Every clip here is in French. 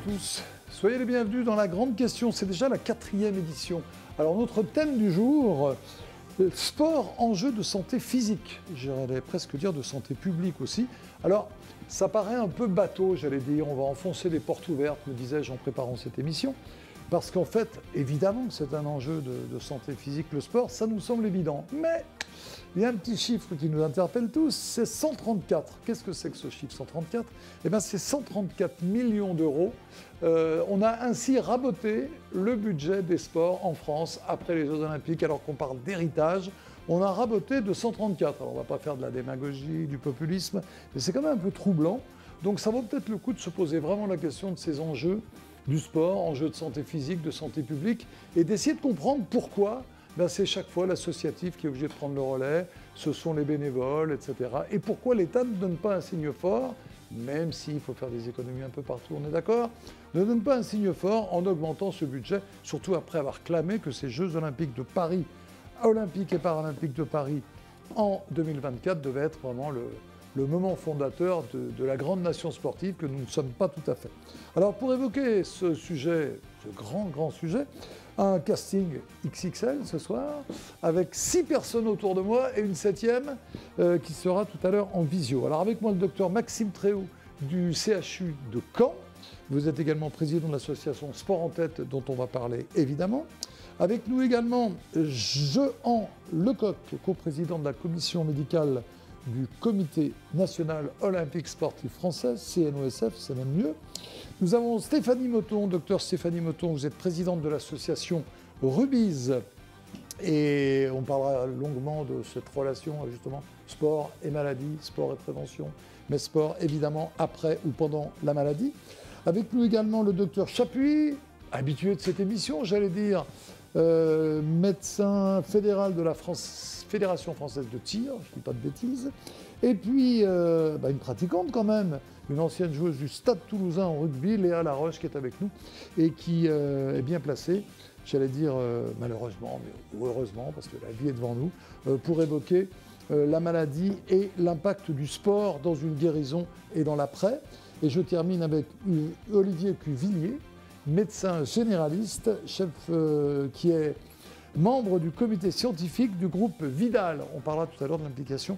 tous, soyez les bienvenus dans la grande question, c'est déjà la 4e édition. Alors notre thème du jour, sport, enjeu de santé physique, j'allais presque dire de santé publique aussi. Alors ça paraît un peu bateau, j'allais dire, on va enfoncer des portes ouvertes, me disais-je en préparant cette émission, parce qu'en fait, évidemment c'est un enjeu de santé physique, le sport, ça nous semble évident, mais il y a un petit chiffre qui nous interpelle tous, c'est 134. Qu'est-ce que c'est que ce chiffre 134? Eh bien c'est 134 millions d'euros. On a ainsi raboté le budget des sports en France après les Jeux Olympiques, alors qu'on parle d'héritage. On a raboté de 134. Alors on ne va pas faire de la démagogie, du populisme, mais c'est quand même un peu troublant. Donc ça vaut peut-être le coup de se poser vraiment la question de ces enjeux du sport, enjeux de santé physique, de santé publique, et d'essayer de comprendre pourquoi. C'est chaque fois l'associatif qui est obligé de prendre le relais, ce sont les bénévoles, etc. Et pourquoi l'État ne donne pas un signe fort, même s'il faut faire des économies un peu partout, on est d'accord, ne donne pas un signe fort en augmentant ce budget, surtout après avoir clamé que ces Jeux Olympiques de Paris, Olympiques et Paralympiques de Paris en 2024 devaient être vraiment le moment fondateur de la grande nation sportive que nous ne sommes pas tout à fait. Alors pour évoquer ce sujet, ce grand sujet, un casting XXL ce soir, avec 6 personnes autour de moi et une 7e qui sera tout à l'heure en visio. Alors avec moi le docteur Maxime Tréhoux du CHU de Caen. Vous êtes également président de l'association Sport en Tête dont on va parler évidemment. Avec nous également Jehan Lecoq, coprésident de la commission médicale du Comité national olympique sportif français, CNOSF, c'est même mieux. Nous avons Stéphanie Motton, docteur Stéphanie Motton, vous êtes présidente de l'association Rubiz. Et on parlera longuement de cette relation, justement, sport et maladie, sport et prévention, mais sport, évidemment, après ou pendant la maladie. Avec nous également le docteur Chapuis, habitué de cette émission, j'allais dire, médecin fédéral de la Fédération française de tir, je ne dis pas de bêtises, et puis une pratiquante quand même, une ancienne joueuse du Stade Toulousain en rugby, Léa Laroche, qui est avec nous et qui est bien placée, j'allais dire malheureusement, mais heureusement, parce que la vie est devant nous, pour évoquer la maladie et l'impact du sport dans une guérison et dans l'après. Et je termine avec Olivier Cuvillier, médecin généraliste, chef qui est membre du comité scientifique du groupe Vidal. On parlera tout à l'heure de l'implication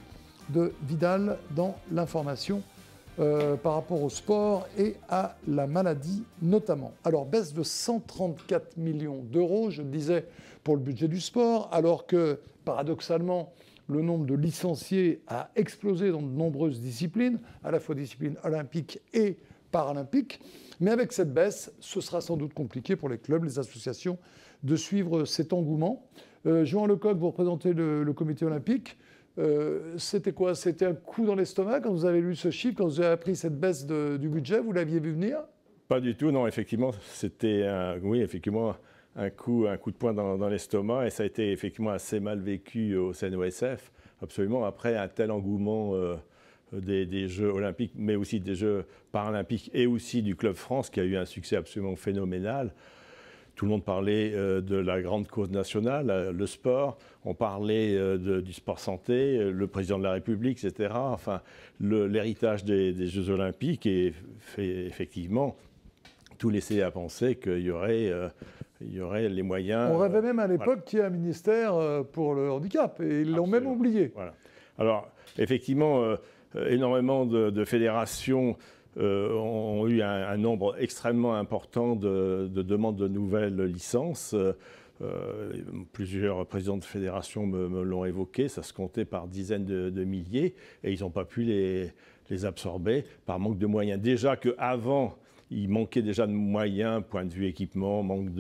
de Vidal dans l'information par rapport au sport et à la maladie notamment. Alors baisse de 134 millions d'euros, je le disais, pour le budget du sport, alors que paradoxalement, le nombre de licenciés a explosé dans de nombreuses disciplines, à la fois disciplines olympiques et paralympiques. Mais avec cette baisse, ce sera sans doute compliqué pour les clubs, les associations, de suivre cet engouement. Jehan Lecoq, vous représentez le comité olympique. C'était quoi? C'était un coup dans l'estomac quand vous avez lu ce chiffre, quand vous avez appris cette baisse du budget? Vous l'aviez vu venir? Pas du tout, non, effectivement, c'était un coup de poing dans l'estomac, et ça a été effectivement assez mal vécu au CNOSF, absolument, après un tel engouement des Jeux Olympiques, mais aussi des Jeux Paralympiques et aussi du Club France, qui a eu un succès absolument phénoménal. Tout le monde parlait de la grande cause nationale, le sport, on parlait du sport santé, le président de la République, etc. Enfin, l'héritage des Jeux Olympiques, et fait effectivement tout laissait à penser qu'il y aurait les moyens. On rêvait même à l'époque qu'il y ait un ministère pour le handicap, et ils l'ont même oublié. Voilà. Alors, effectivement, énormément de fédérations ont eu un nombre extrêmement important de demandes de nouvelles licences. Plusieurs présidents de fédérations me l'ont évoqué, ça se comptait par dizaines de milliers, et ils n'ont pas pu les absorber par manque de moyens. Déjà qu'avant, il manquait déjà de moyens, point de vue équipement, manque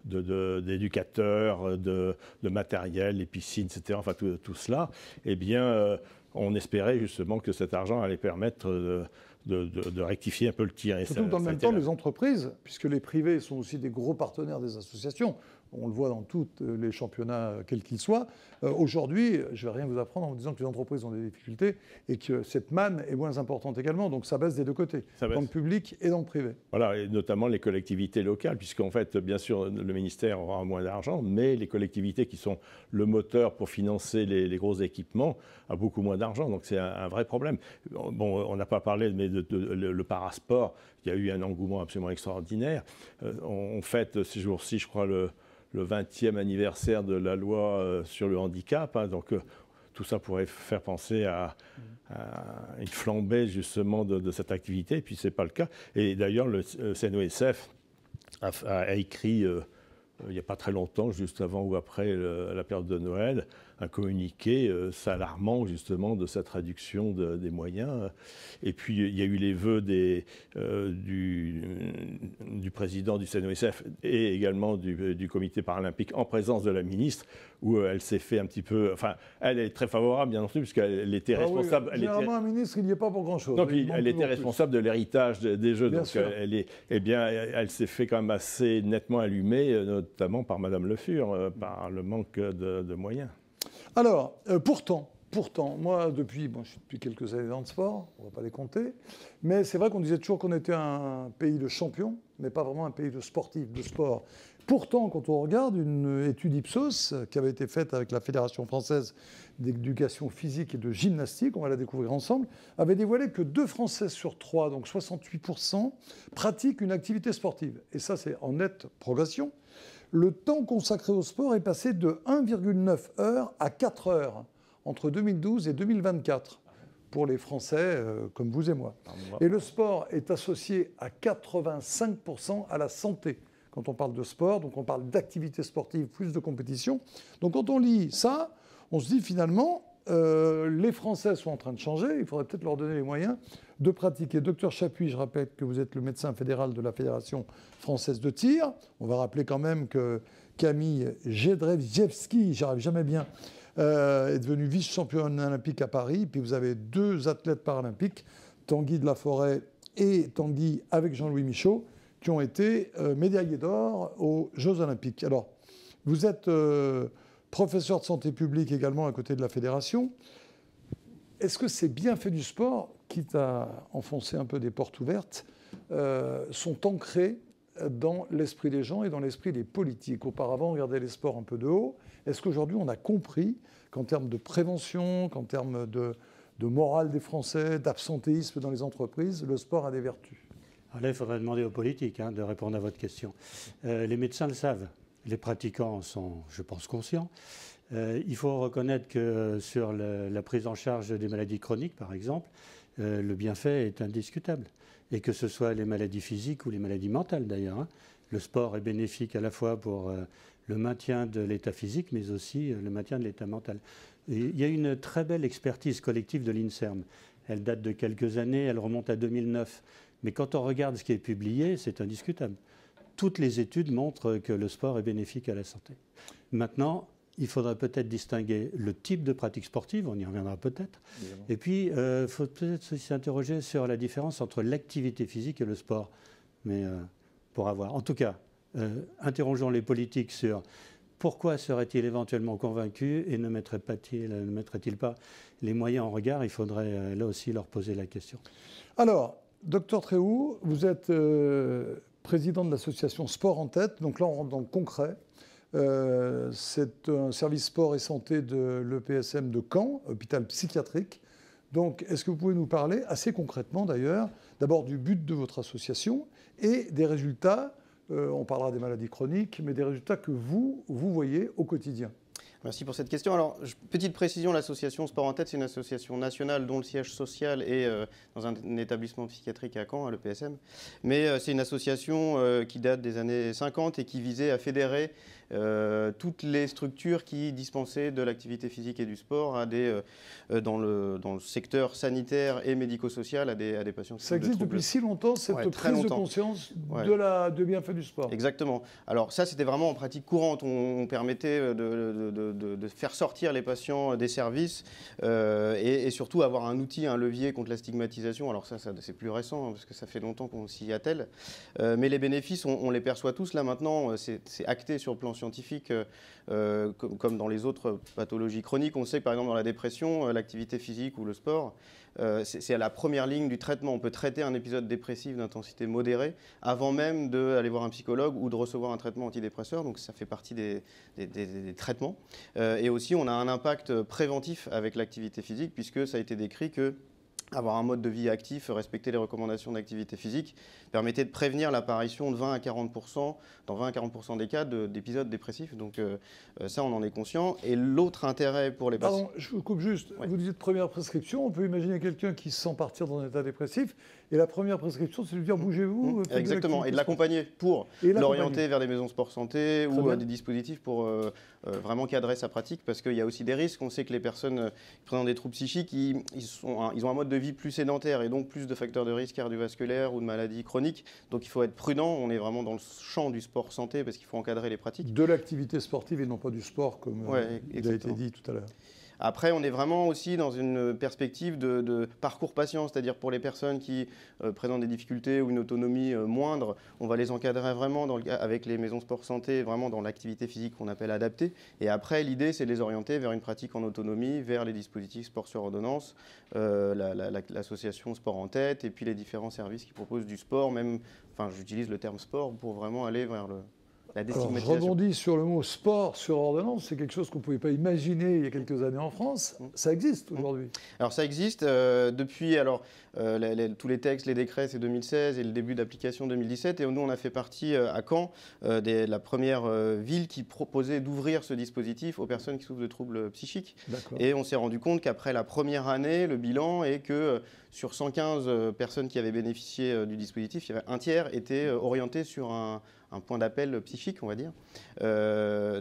d'éducateurs, de matériel, les piscines, etc. Enfin, tout cela. Eh bien, on espérait justement que cet argent allait permettre de rectifier un peu le tir. Surtout que dans le même temps, les entreprises, puisque les privés sont aussi des gros partenaires des associations, On le voit dans tous les championnats, quels qu'ils soient. Aujourd'hui, je ne vais rien vous apprendre en vous disant que les entreprises ont des difficultés et que cette manne est moins importante également. Donc ça baisse des deux côtés, dans le public et dans le privé. Voilà, et notamment les collectivités locales, puisqu'en fait, bien sûr, le ministère aura moins d'argent, mais les collectivités qui sont le moteur pour financer les gros équipements a beaucoup moins d'argent. Donc c'est un vrai problème. Bon, on n'a pas parlé, mais le parasport, il y a eu un engouement absolument extraordinaire. On fête ces jours-ci, je crois, le 20e anniversaire de la loi sur le handicap. Hein, donc tout ça pourrait faire penser à une flambée justement de cette activité, et puis ce n'est pas le cas. Et d'ailleurs, le CNOSF a écrit, il n'y a pas très longtemps, juste avant ou après la période de Noël, un communiqué s'alarmant justement de cette réduction des moyens. Et puis il y a eu les vœux du président du CNOSF et également du comité paralympique en présence de la ministre, où elle s'est fait un petit peu... Enfin, elle est très favorable, bien entendu, puisqu'elle était responsable... Oui, généralement, un ministre, il n'y est pas pour grand-chose. Non, puis elle était responsable de l'héritage des Jeux. Bien donc sûr. elle s'est fait quand même assez nettement allumée, notamment par Madame Le Fur, par le manque de moyens. Alors, pourtant, moi, je suis depuis quelques années dans le sport, on ne va pas les compter, mais c'est vrai qu'on disait toujours qu'on était un pays de champions, mais pas vraiment un pays de sportifs, de sport. Pourtant, quand on regarde une étude Ipsos qui avait été faite avec la Fédération française d'éducation physique et de gymnastique, on va la découvrir ensemble, avait dévoilé que 2 Français sur 3, donc 68%, pratiquent une activité sportive. Et ça, c'est en nette progression. Le temps consacré au sport est passé de 1,9 heures à 4 heures entre 2012 et 2024 pour les Français comme vous et moi. Et le sport est associé à 85% à la santé. Quand on parle de sport, donc on parle d'activité sportive plus de compétition. Donc quand on lit ça, on se dit finalement, les Français sont en train de changer, il faudrait peut-être leur donner les moyens de pratiquer. Docteur Chapuis, je rappelle que vous êtes le médecin fédéral de la Fédération française de tir. On va rappeler quand même que Camille Jedrzejewski, j'arrive jamais bien, est devenue vice-championne olympique à Paris. Puis vous avez 2 athlètes paralympiques, Tanguy de la Forêt et Tanguy avec Jean-Louis Michaud, qui ont été médaillés d'or aux Jeux olympiques. Alors, vous êtes professeur de santé publique également à côté de la fédération. Est-ce que ces bienfaits du sport, quitte à enfoncer un peu des portes ouvertes, sont ancrés dans l'esprit des gens et dans l'esprit des politiques? Auparavant, on regardait les sports un peu de haut. Est-ce qu'aujourd'hui, on a compris qu'en termes de prévention, qu'en termes de morale des Français, d'absentéisme dans les entreprises, le sport a des vertus? Alors là, il faudrait demander aux politiques de répondre à votre question. Les médecins le savent. Les pratiquants sont, je pense, conscients. Il faut reconnaître que sur la prise en charge des maladies chroniques, par exemple, le bienfait est indiscutable. Et que ce soit les maladies physiques ou les maladies mentales, d'ailleurs. Le sport est bénéfique à la fois pour le maintien de l'état physique, mais aussi le maintien de l'état mental. Et il y a une très belle expertise collective de l'INSERM. Elle date de quelques années, elle remonte à 2009. Mais quand on regarde ce qui est publié, c'est indiscutable. Toutes les études montrent que le sport est bénéfique à la santé. Maintenant, il faudrait peut-être distinguer le type de pratique sportive, on y reviendra peut-être. Et puis, il faut peut-être s'interroger sur la différence entre l'activité physique et le sport. Mais pour avoir. En tout cas, interrogeons les politiques sur pourquoi seraient-ils éventuellement convaincus et ne mettraient-ils pas les moyens en regard. Il faudrait là aussi leur poser la question. Alors, docteur Tréhoux, vous êtes président de l'association Sport en Tête. Donc là, on rentre dans le concret. C'est un service sport et santé de l'EPSM de Caen, hôpital psychiatrique. Donc, est-ce que vous pouvez nous parler, assez concrètement d'ailleurs, d'abord du but de votre association et des résultats, on parlera des maladies chroniques, mais des résultats que vous voyez au quotidien? Merci pour cette question. Alors, petite précision, l'association Sport en Tête, c'est une association nationale dont le siège social est dans un établissement psychiatrique à Caen, à l'EPSM. Mais c'est une association qui date des années 50 et qui visait à fédérer toutes les structures qui dispensaient de l'activité physique et du sport à dans le secteur sanitaire et médico-social à des patients. Ça existe depuis si longtemps, cette prise de conscience de bienfaits du sport. Exactement. Alors ça, c'était vraiment en pratique courante. On permettait de faire sortir les patients des services et surtout avoir un outil, un levier contre la stigmatisation. Alors ça c'est plus récent, parce que ça fait longtemps qu'on s'y attelle. Mais les bénéfices, on les perçoit tous. Là maintenant, c'est acté sur le plan scientifique. scientifique, comme dans les autres pathologies chroniques. On sait que par exemple dans la dépression, l'activité physique ou le sport, c'est à la première ligne du traitement. On peut traiter un épisode dépressif d'intensité modérée avant même d'aller voir un psychologue ou de recevoir un traitement antidépresseur. Donc ça fait partie des traitements. Et aussi, on a un impact préventif avec l'activité physique, puisque ça a été décrit que avoir un mode de vie actif, respecter les recommandations d'activité physique, permettait de prévenir l'apparition de 20 à 40%, dans 20 à 40% des cas, d'épisodes dépressifs. Donc ça, on en est conscient. Et l'autre intérêt pour les patients... Pardon, je vous coupe juste. Ouais. Vous dites première prescription. On peut imaginer quelqu'un qui se sent partir dans un état dépressif. Et la première prescription, c'est de lui dire bougez-vous. Exactement. Et de l'accompagner pour l'orienter vers des maisons sport santé ou des dispositifs pour vraiment cadrer sa pratique. Parce qu'il y a aussi des risques. On sait que les personnes qui présentent des troubles psychiques, ils ont un mode de vie plus sédentaire et donc plus de facteurs de risque cardiovasculaires ou de maladies chroniques. Donc il faut être prudent. On est vraiment dans le champ du sport santé parce qu'il faut encadrer les pratiques. De l'activité sportive et non pas du sport, comme il a été dit tout à l'heure. Après, on est vraiment aussi dans une perspective de parcours patient, c'est-à-dire pour les personnes qui présentent des difficultés ou une autonomie moindre, on va les encadrer vraiment avec les maisons sport santé, vraiment dans l'activité physique qu'on appelle adaptée. Et après, l'idée, c'est de les orienter vers une pratique en autonomie, vers les dispositifs sport sur ordonnance, l'association Sport en Tête, et puis les différents services qui proposent du sport, même, enfin, j'utilise le terme sport pour vraiment aller vers la déstigmatisation. Alors, je rebondis sur le mot sport sur ordonnance. C'est quelque chose qu'on ne pouvait pas imaginer il y a quelques années en France. Ça existe aujourd'hui. Alors ça existe depuis tous les textes, les décrets, c'est 2016 et le début d'application 2017. Et nous, on a fait partie à Caen de la première ville qui proposait d'ouvrir ce dispositif aux personnes qui souffrent de troubles psychiques. Et on s'est rendu compte qu'après la première année, le bilan est que sur 115 personnes qui avaient bénéficié du dispositif, il y avait un tiers étaient orientés sur un point d'appel psychique, on va dire.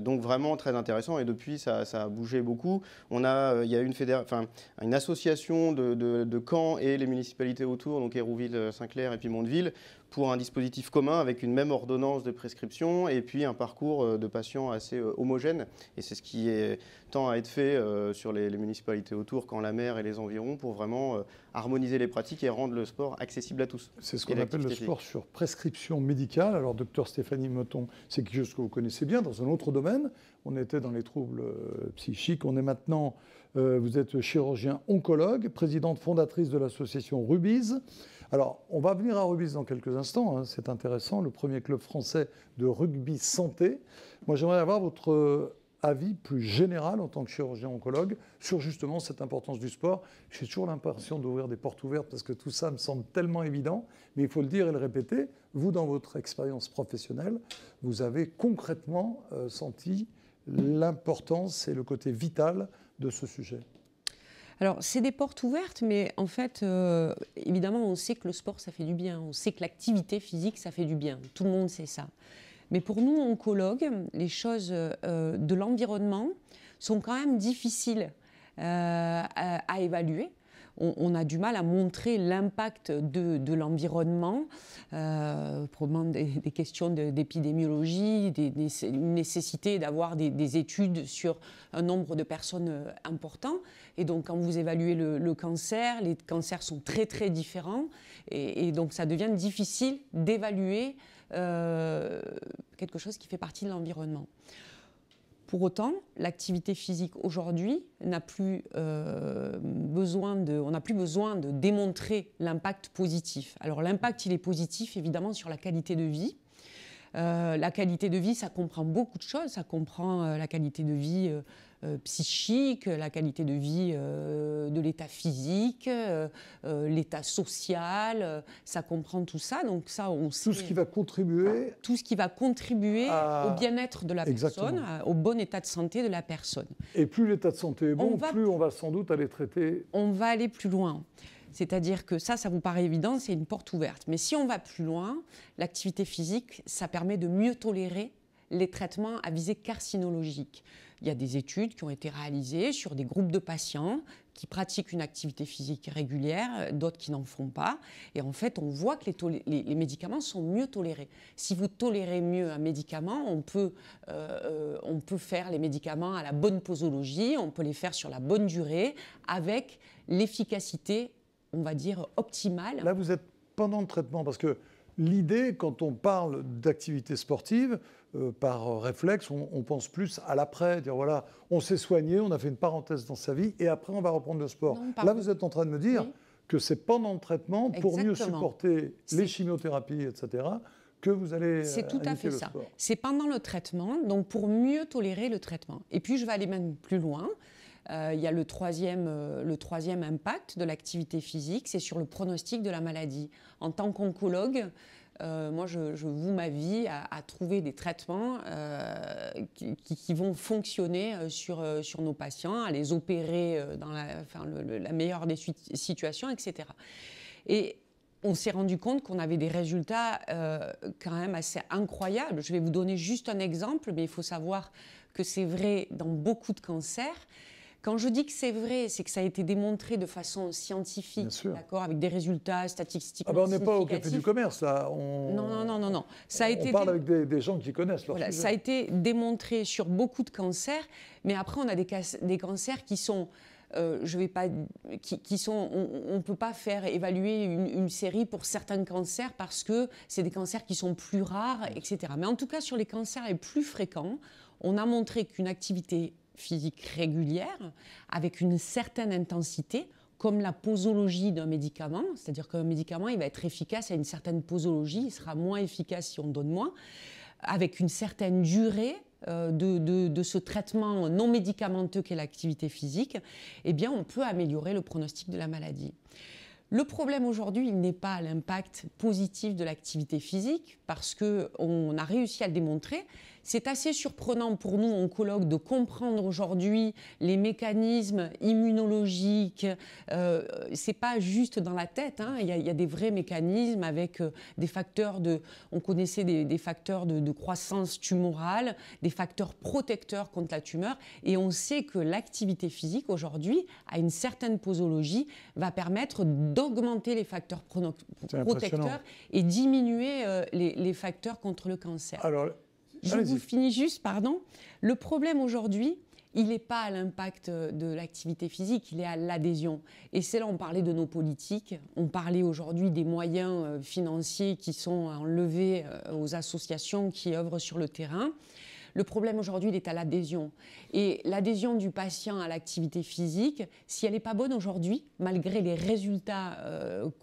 Donc vraiment très intéressant. Et depuis, ça a bougé beaucoup. Il y a une association de Caen et les municipalités autour, donc Hérouville, Saint-Clair et puis Mondeville, pour un dispositif commun avec une même ordonnance de prescription et puis un parcours de patients assez homogène. Et c'est ce qui tend à être fait sur les municipalités autour, Caen-la-Mer et les environs, pour vraiment harmoniser les pratiques et rendre le sport accessible à tous. C'est ce qu'on appelle le sport sur prescription médicale. Alors, docteur Stéphanie Motton, c'est quelque chose que vous connaissez bien dans un autre domaine. On était dans les troubles psychiques. On est maintenant, vous êtes chirurgien oncologue, présidente fondatrice de l'association Rubiz. Alors, on va venir à Rubiz dans quelques instants, hein, c'est intéressant, le premier club français de rugby santé. Moi, j'aimerais avoir votre avis plus général en tant que chirurgien oncologue sur justement cette importance du sport. J'ai toujours l'impression d'ouvrir des portes ouvertes parce que tout ça me semble tellement évident, mais il faut le dire et le répéter. Vous, dans votre expérience professionnelle, vous avez concrètement senti l'importance et le côté vital de ce sujet. Alors, c'est des portes ouvertes, mais en fait, évidemment, on sait que le sport, ça fait du bien. On sait que l'activité physique, ça fait du bien. Tout le monde sait ça. Mais pour nous, oncologues, les choses de l'environnement sont quand même difficiles à évaluer. On a du mal à montrer l'impact de l'environnement, probablement des questions d'épidémiologie, une nécessité d'avoir des études sur un nombre de personnes important. Et donc, quand vous évaluez le cancer, les cancers sont très, très différents. Et donc, ça devient difficile d'évaluer quelque chose qui fait partie de l'environnement. Pour autant, l'activité physique aujourd'hui n'a plus besoin de démontrer l'impact positif. Alors l'impact, il est positif évidemment sur la qualité de vie. La qualité de vie, ça comprend beaucoup de choses. Ça comprend la qualité de vie psychique, la qualité de vie de l'état physique, l'état social. Ça comprend tout ça. Donc ça, on sait, tout ce qui va contribuer. Tout ce qui va contribuer au bien-être de la personne, au bon état de santé de la personne. Et plus l'état de santé est bon, plus on va sans doute aller traiter. On va aller plus loin. C'est-à-dire que ça vous paraît évident, c'est une porte ouverte. Mais si on va plus loin, l'activité physique, ça permet de mieux tolérer les traitements à visée carcinologique. Il y a des études qui ont été réalisées sur des groupes de patients qui pratiquent une activité physique régulière, d'autres qui n'en font pas. Et en fait, on voit que les médicaments sont mieux tolérés. Si vous tolérez mieux un médicament, on peut faire les médicaments à la bonne posologie, on peut les faire sur la bonne durée, avec l'efficacité, on va dire, optimale. Là, vous êtes pendant le traitement, parce que l'idée, quand on parle d'activité sportive, par réflexe, on pense plus à l'après, dire voilà, on s'est soigné, on a fait une parenthèse dans sa vie, et après on va reprendre le sport. Non, Là, vous êtes en train de me dire que c'est pendant le traitement, pour mieux Exactement. supporter les chimiothérapies, etc., que vous allez C'est tout à fait le ça. sport. C'est pendant le traitement, donc pour mieux tolérer le traitement. Et puis je vais aller même plus loin. Il y a le troisième impact de l'activité physique, c'est sur le pronostic de la maladie. En tant qu'oncologue, moi je voue ma vie à trouver des traitements qui vont fonctionner sur nos patients, à les opérer dans la meilleure des situations, etc. Et on s'est rendu compte qu'on avait des résultats quand même assez incroyables. Je vais vous donner juste un exemple, mais il faut savoir que c'est vrai dans beaucoup de cancers. Quand je dis que c'est vrai, c'est que ça a été démontré de façon scientifique, d'accord, avec des résultats statistiquement on n'est pas au significatifs. café du commerce, là. Non. Ça a on parle avec des gens qui connaissent leur sujet. Ça a été démontré sur beaucoup de cancers, mais après on a des cancers qui sont... on ne peut pas faire évaluer une série pour certains cancers parce que c'est des cancers qui sont plus rares, etc. Mais en tout cas, sur les cancers les plus fréquents, on a montré qu'une activité physique régulière, avec une certaine intensité, comme la posologie d'un médicament, c'est-à-dire qu'un médicament, il va être efficace à une certaine posologie, il sera moins efficace si on donne moins, avec une certaine durée de ce traitement non médicamenteux qu'est l'activité physique, eh bien, on peut améliorer le pronostic de la maladie. Le problème aujourd'hui, il n'est pas l'impact positif de l'activité physique, parce qu'on a réussi à le démontrer. C'est assez surprenant pour nous, oncologues, de comprendre aujourd'hui les mécanismes immunologiques. C'est pas juste dans la tête, hein. Il y a des vrais mécanismes avec des facteurs on connaissait des facteurs de croissance tumorale, des facteurs protecteurs contre la tumeur, et on sait que l'activité physique aujourd'hui, à une certaine posologie, va permettre d'augmenter les facteurs protecteurs et diminuer les facteurs contre le cancer. Alors, je vous finis juste, pardon. Le problème aujourd'hui, il n'est pas à l'impact de l'activité physique, il est à l'adhésion. Et c'est là, on parlait de nos politiques, on parlait aujourd'hui des moyens financiers qui sont enlevés aux associations qui œuvrent sur le terrain. Le problème aujourd'hui, il est à l'adhésion. Et l'adhésion du patient à l'activité physique, si elle n'est pas bonne aujourd'hui, malgré les résultats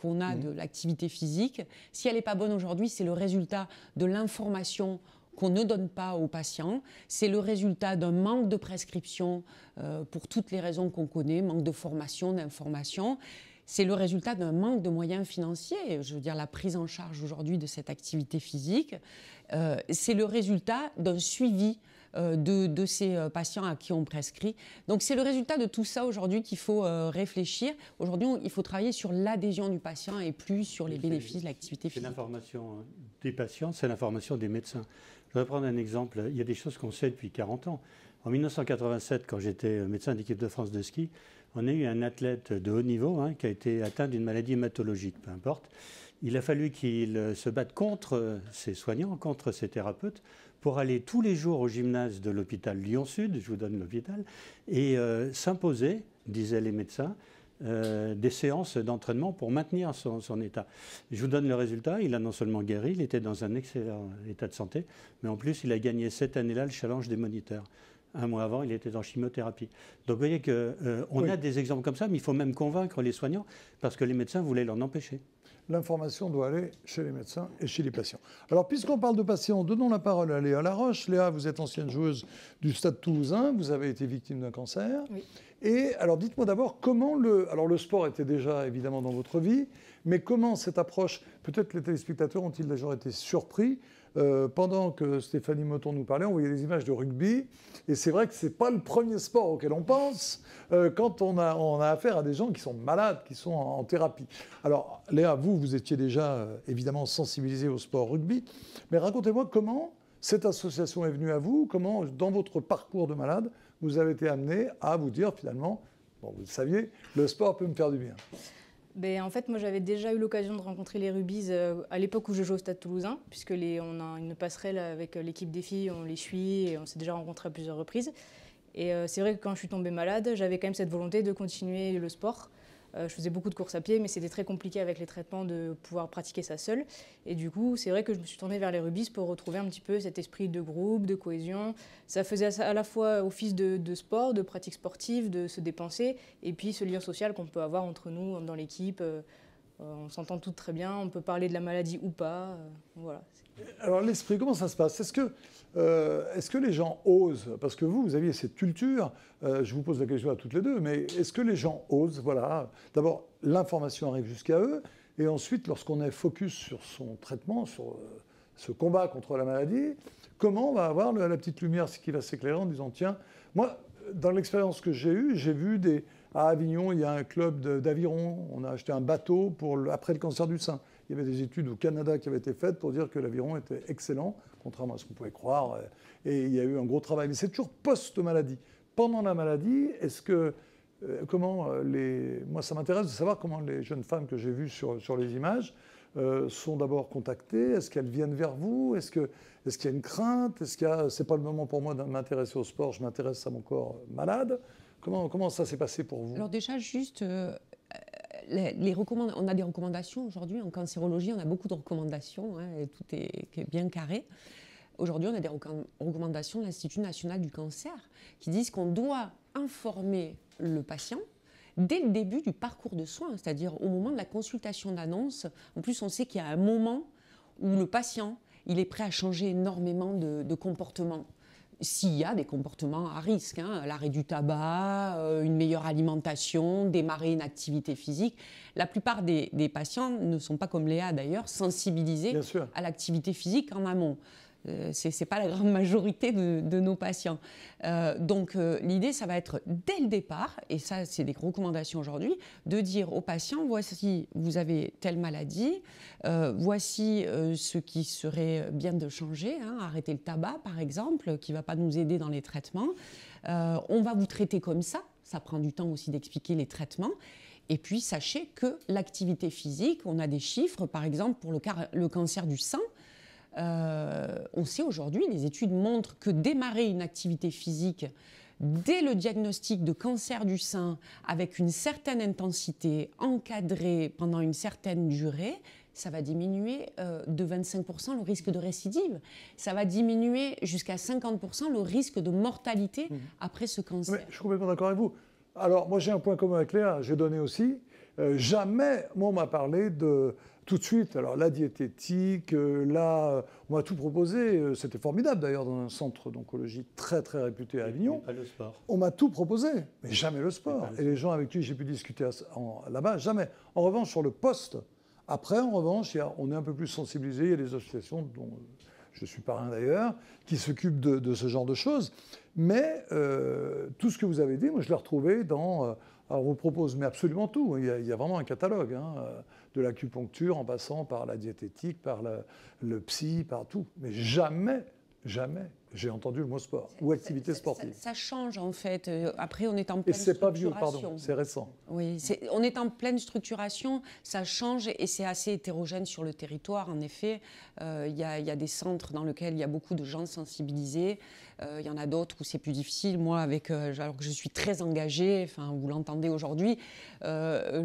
qu'on a de l'activité physique, si elle n'est pas bonne aujourd'hui, c'est le résultat de l'information qu'on ne donne pas aux patients. C'est le résultat d'un manque de prescription pour toutes les raisons qu'on connaît, manque de formation, d'information. C'est le résultat d'un manque de moyens financiers. Je veux dire, la prise en charge aujourd'hui de cette activité physique, c'est le résultat d'un suivi de ces patients à qui on prescrit. Donc c'est le résultat de tout ça aujourd'hui qu'il faut réfléchir. Aujourd'hui, il faut travailler sur l'adhésion du patient et plus sur les bénéfices de l'activité physique. C'est l'information des patients, c'est l'information des médecins. Je vais prendre un exemple. Il y a des choses qu'on sait depuis 40 ans. En 1987, quand j'étais médecin d'équipe de France de ski, on a eu un athlète de haut niveau qui a été atteint d'une maladie hématologique, peu importe. Il a fallu qu'il se batte contre ses soignants, contre ses thérapeutes, pour aller tous les jours au gymnase de l'hôpital Lyon-Sud, je vous donne l'hôpital, et s'imposer, disaient les médecins, des séances d'entraînement pour maintenir son état. Je vous donne le résultat, il a non seulement guéri, il était dans un excellent état de santé, mais en plus il a gagné cette année-là le challenge des moniteurs. Un mois avant, il était en chimiothérapie. Donc vous voyez qu'on a des exemples comme ça, mais il faut même convaincre les soignants, parce que les médecins voulaient l'en empêcher. L'information doit aller chez les médecins et chez les patients. Alors, puisqu'on parle de patients, donnons la parole à Léa Laroche. Léa, vous êtes ancienne joueuse du Stade Toulousain, vous avez été victime d'un cancer. Oui. Et alors, dites-moi d'abord comment Alors, le sport était déjà évidemment dans votre vie, mais comment cette approche, peut-être les téléspectateurs ont-ils déjà été surpris pendant que Stéphanie Moton nous parlait, on voyait des images de rugby, et c'est vrai que ce n'est pas le premier sport auquel on pense quand on a affaire à des gens qui sont malades, qui sont en thérapie. Alors, Léa, vous étiez déjà évidemment sensibilisée au sport rugby, mais racontez-moi comment cette association est venue à vous, comment, dans votre parcours de malade, vous avez été amené à vous dire finalement, bon, vous le saviez, le sport peut me faire du bien. Ben, en fait, moi, j'avais déjà eu l'occasion de rencontrer les rugbyes à l'époque où je jouais au Stade Toulousain, puisque on a une passerelle avec l'équipe des filles, on les suit et on s'est déjà rencontrés à plusieurs reprises. Et c'est vrai que quand je suis tombée malade, j'avais quand même cette volonté de continuer le sport. Je faisais beaucoup de courses à pied, mais c'était très compliqué avec les traitements de pouvoir pratiquer ça seule. Et du coup, c'est vrai que je me suis tournée vers les rubis pour retrouver un petit peu cet esprit de groupe, de cohésion. Ça faisait à la fois office de sport, de pratique sportive, de se dépenser, et puis ce lien social qu'on peut avoir entre nous dans l'équipe. On s'entend toutes très bien, on peut parler de la maladie ou pas. Voilà. Alors l'esprit, comment ça se passe? Est-ce que les gens osent? Parce que vous aviez cette culture, je vous pose la question à toutes les deux, mais est-ce que les gens osent? Voilà. D'abord, l'information arrive jusqu'à eux, et ensuite, lorsqu'on est focus sur son traitement, sur ce combat contre la maladie, comment on va avoir la petite lumière qui va s'éclairer en disant, tiens, moi, dans l'expérience que j'ai eue, j'ai vu à Avignon, il y a un club d'aviron. On a acheté un bateau après le cancer du sein. Il y avait des études au Canada qui avaient été faites pour dire que l'aviron était excellent, contrairement à ce qu'on pouvait croire. Et il y a eu un gros travail. Mais c'est toujours post-maladie. Pendant la maladie, moi, ça m'intéresse de savoir comment les jeunes femmes que j'ai vues sur les images sont d'abord contactées. Est-ce qu'elles viennent vers vous? Est-ce qu'il y a une crainte? C'est pas le moment pour moi de m'intéresser au sport, je m'intéresse à mon corps malade? Comment ça s'est passé pour vous? Alors déjà, juste, on a des recommandations aujourd'hui. En cancérologie, on a beaucoup de recommandations, hein, et tout est bien carré. Aujourd'hui, on a des recommandations de l'Institut national du cancer qui disent qu'on doit informer le patient dès le début du parcours de soins, c'est-à-dire au moment de la consultation d'annonce. En plus, on sait qu'il y a un moment où le patient il est prêt à changer énormément de comportements. S'il y a des comportements à risque, hein, l'arrêt du tabac, une meilleure alimentation, démarrer une activité physique. La plupart des patients ne sont pas comme Léa d'ailleurs, sensibilisés à l'activité physique en amont. Ce n'est pas la grande majorité de nos patients. Donc l'idée, ça va être dès le départ, et ça c'est des recommandations aujourd'hui, de dire aux patients, voici, vous avez telle maladie, voici ce qui serait bien de changer, hein, arrêter le tabac par exemple, qui ne va pas nous aider dans les traitements. On va vous traiter comme ça prend du temps aussi d'expliquer les traitements. Et puis sachez que l'activité physique, on a des chiffres, par exemple pour le cancer du sein, on sait aujourd'hui, les études montrent que démarrer une activité physique dès le diagnostic de cancer du sein avec une certaine intensité, encadrée pendant une certaine durée, ça va diminuer de 25% le risque de récidive. Ça va diminuer jusqu'à 50% le risque de mortalité après ce cancer. Mais je suis complètement d'accord avec vous. Alors, moi, j'ai un point commun avec Léa, j'ai donné aussi. Jamais, moi, on m'a parlé de... Tout de suite, alors la diététique, là, on m'a tout proposé. C'était formidable d'ailleurs dans un centre d'oncologie très très réputé à Avignon. Pas le sport. On m'a tout proposé, mais jamais le sport. Et les gens avec qui j'ai pu discuter là-bas, jamais. En revanche, sur le poste, après, en revanche, on est un peu plus sensibilisé. Il y a des associations dont je suis parrain d'ailleurs, qui s'occupent de ce genre de choses. Mais tout ce que vous avez dit, moi je l'ai retrouvé dans... alors on vous propose mais absolument tout. Il y a vraiment un catalogue, hein, de l'acupuncture en passant par la diététique, par le psy, par tout. Mais jamais j'ai entendu le mot sport ou activité sportive. Ça change en fait. Après, on est en pleine structuration. Et c'est pas vieux, pardon, c'est récent. Oui, on est en pleine structuration, ça change et c'est assez hétérogène sur le territoire. En effet, il y a des centres dans lesquels il y a beaucoup de gens sensibilisés. Il y en a d'autres où c'est plus difficile. Moi, alors que je suis très engagée, enfin, vous l'entendez aujourd'hui, quand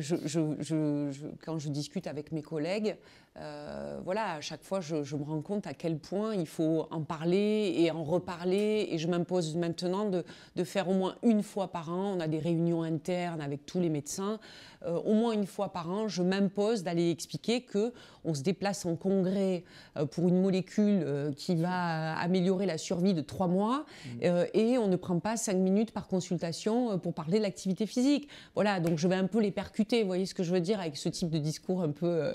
je discute avec mes collègues, voilà, à chaque fois, je me rends compte à quel point il faut en parler et en reparler. Et je m'impose maintenant de faire au moins une fois par an. On a des réunions internes avec tous les médecins. Au moins une fois par an, je m'impose d'aller expliquer qu'on se déplace en congrès pour une molécule qui va améliorer la survie de 3 mois et on ne prend pas 5 minutes par consultation pour parler de l'activité physique. Voilà, donc je vais un peu les percuter, vous voyez ce que je veux dire, avec ce type de discours un peu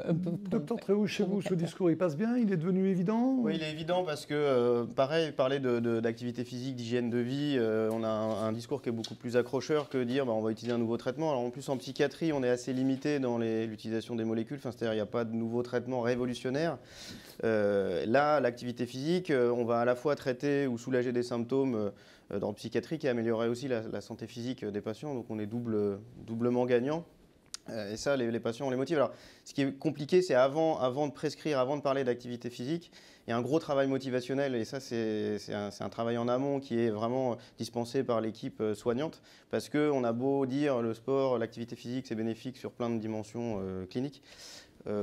Docteur Tréhouch, chez vous, ce discours, il passe bien? Il est devenu évident? Oui, il est évident parce que, pareil, parler d'activité physique, d'hygiène de vie, on a un discours qui est beaucoup plus accrocheur que dire on va utiliser un nouveau traitement. Alors en plus, en psychiatrie, on est assez limité dans l'utilisation des molécules, c'est-à-dire il n'y a pas de nouveau traitement révolutionnaire. Là, l'activité physique, on va à la fois traiter ou soulager des symptômes dans le psychiatrique et améliorer aussi la santé physique des patients, donc on est doublement gagnant. Et ça, les patients, on les motive. Alors, ce qui est compliqué, c'est avant de prescrire, avant de parler d'activité physique, il y a un gros travail motivationnel, et ça, c'est un travail en amont qui est vraiment dispensé par l'équipe soignante, parce qu'on a beau dire le sport, l'activité physique, c'est bénéfique sur plein de dimensions cliniques.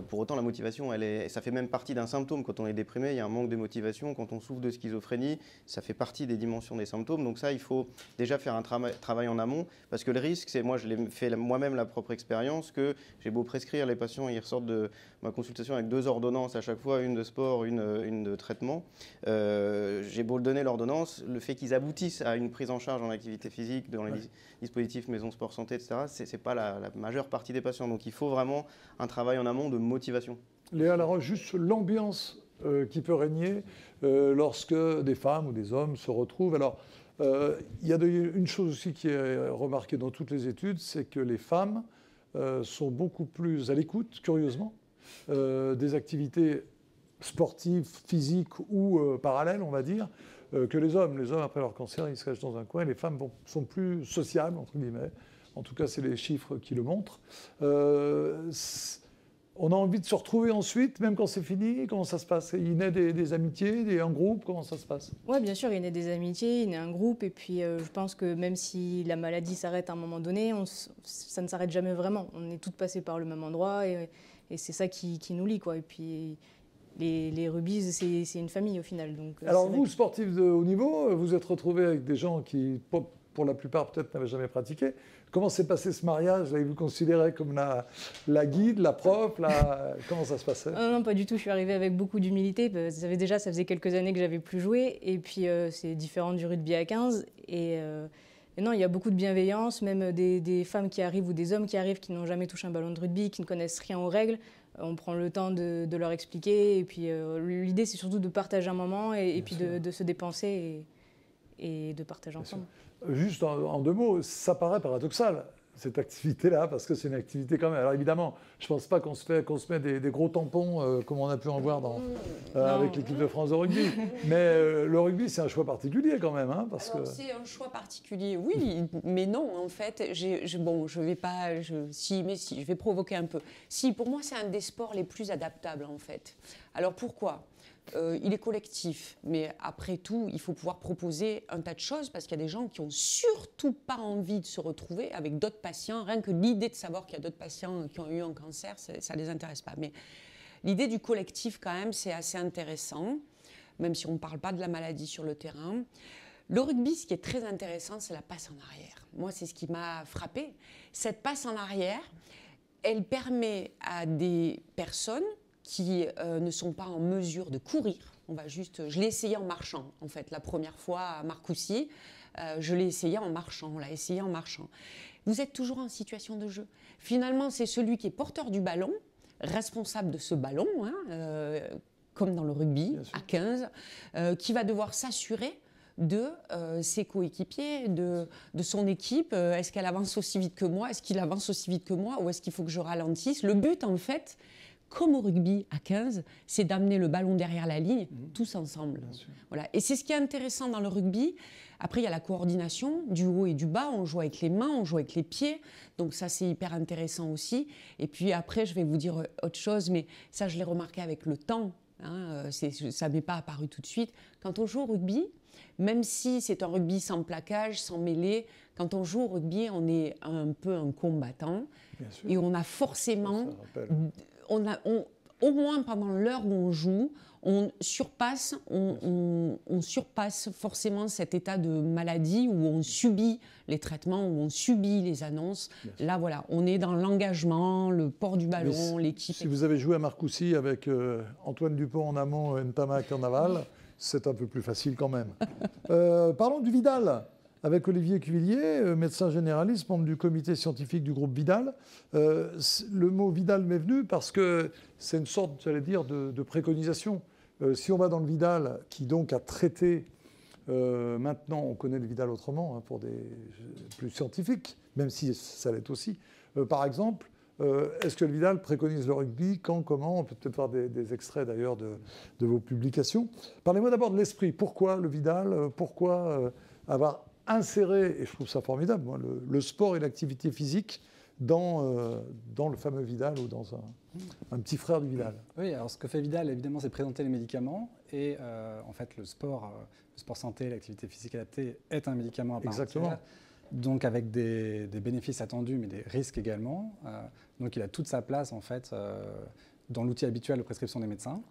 Pour autant, la motivation, ça fait même partie d'un symptôme. Quand on est déprimé, il y a un manque de motivation. Quand on souffre de schizophrénie, ça fait partie des dimensions des symptômes. Donc ça, il faut déjà faire un travail en amont. Parce que le risque, c'est, moi je l'ai fait moi-même la propre expérience, que j'ai beau prescrire, les patients, ils ressortent de ma consultation avec 2 ordonnances à chaque fois, une de sport, une de traitement. J'ai beau le donner l'ordonnance, le fait qu'ils aboutissent à une prise en charge en activité physique, dans les dispositifs maison sport santé, etc., c'est pas la majeure partie des patients. Donc il faut vraiment un travail en amont de motivation. Léa Laroche, juste l'ambiance qui peut régner lorsque des femmes ou des hommes se retrouvent. Alors, il y a une chose aussi qui est remarquée dans toutes les études, c'est que les femmes sont beaucoup plus à l'écoute, curieusement, des activités sportives, physiques ou parallèles, on va dire, que les hommes. Les hommes, après leur cancer, ils se cachent dans un coin. Les femmes sont plus sociables, entre guillemets. En tout cas, c'est les chiffres qui le montrent. On a envie de se retrouver ensuite, même quand c'est fini. Comment ça se passe? Il naît des amitiés, un groupe? Comment ça se passe? Oui, bien sûr, il naît des amitiés, il naît un groupe. Et puis, je pense que même si la maladie s'arrête à un moment donné, ça ne s'arrête jamais vraiment. On est toutes passées par le même endroit et c'est ça qui nous lie, quoi. Et puis, les rugby's, c'est une famille au final. Donc, alors vous, sportifs de haut niveau, vous êtes retrouvés avec des gens qui, pour la plupart, peut-être n'avaient jamais pratiqué. Comment s'est passé ce mariage? Vous considérez comme la guide, la prof, comment ça se passait? Non, pas du tout. Je suis arrivée avec beaucoup d'humilité. Ça faisait quelques années que j'avais plus joué. Et puis, c'est différent du rugby à 15. Et non, il y a beaucoup de bienveillance, même des femmes qui arrivent ou des hommes qui arrivent qui n'ont jamais touché un ballon de rugby, qui ne connaissent rien aux règles. On prend le temps de leur expliquer. Et puis, l'idée, c'est surtout de partager un moment et puis de se dépenser et de partager ensemble. Juste en 2 mots, ça paraît paradoxal, cette activité-là, parce que c'est une activité quand même. Alors évidemment, je ne pense pas qu'on se met des gros tampons comme on a pu en voir avec l'équipe de France de rugby. Mais le rugby, c'est un choix particulier quand même. Hein, c'est un choix particulier, oui, mais non, en fait, je vais pas... je vais provoquer un peu. Si, pour moi, c'est un des sports les plus adaptables, en fait. Alors pourquoi ? Il est collectif, mais après tout, il faut pouvoir proposer un tas de choses parce qu'il y a des gens qui n'ont surtout pas envie de se retrouver avec d'autres patients. Rien que l'idée de savoir qu'il y a d'autres patients qui ont eu un cancer, ça ne les intéresse pas. Mais l'idée du collectif, quand même, c'est assez intéressant, même si on ne parle pas de la maladie sur le terrain. Le rugby, ce qui est très intéressant, c'est la passe en arrière. Moi, c'est ce qui m'a frappée. Cette passe en arrière, elle permet à des personnes qui ne sont pas en mesure de courir. Je l'ai essayé en marchant, en fait, la première fois à Marcoussis. Je l'ai essayé en marchant, on l'a essayé en marchant. Vous êtes toujours en situation de jeu. Finalement, c'est celui qui est porteur du ballon, responsable de ce ballon, comme dans le rugby, à 15, qui va devoir s'assurer de ses coéquipiers, de son équipe. Est-ce qu'elle avance aussi vite que moi? Est-ce qu'il avance aussi vite que moi? Ou est-ce qu'il faut que je ralentisse? Le but, en fait, comme au rugby à 15, c'est d'amener le ballon derrière la ligne, tous ensemble. Voilà. Et c'est ce qui est intéressant dans le rugby. Après, il y a la coordination du haut et du bas. On joue avec les mains, on joue avec les pieds. Donc ça, c'est hyper intéressant aussi. Et puis après, je vais vous dire autre chose, mais ça, je l'ai remarqué avec le temps. Ça ne m'est pas apparu tout de suite. Quand on joue au rugby, même si c'est un rugby sans plaquage, sans mêlée, quand on joue au rugby, on est un peu un combattant. Et on a forcément... au moins pendant l'heure où on joue, on surpasse forcément cet état de maladie où on subit les traitements, où on subit les annonces. Là, voilà, on est dans l'engagement, le port du ballon, l'équipe. Si vous avez joué à Marcoussis avec Antoine Dupont en amont et Ntamak en aval, c'est un peu plus facile quand même. Parlons du Vidal. Avec Olivier Cuvillier, médecin généraliste, membre du comité scientifique du groupe Vidal. Le mot Vidal m'est venu parce que c'est une sorte, j'allais dire, de préconisation. Si on va dans le Vidal, qui donc a traité, maintenant on connaît le Vidal autrement, pour des plus scientifiques, même si ça l'est aussi. Par exemple, est-ce que le Vidal préconise le rugby? Quand? Comment? On peut peut-être voir des extraits d'ailleurs de vos publications. Parlez-moi d'abord de l'esprit. Pourquoi le Vidal? Pourquoi avoir inséré, et je trouve ça formidable, moi, le sport et l'activité physique dans le fameux Vidal ou dans un petit frère du Vidal. Oui, alors ce que fait Vidal, évidemment, c'est présenter les médicaments. Et en fait, le sport santé, l'activité physique adaptée est un médicament à part entière. Donc avec des bénéfices attendus, mais des risques également. Donc il a toute sa place, en fait, dans l'outil habituel de prescription des médecins.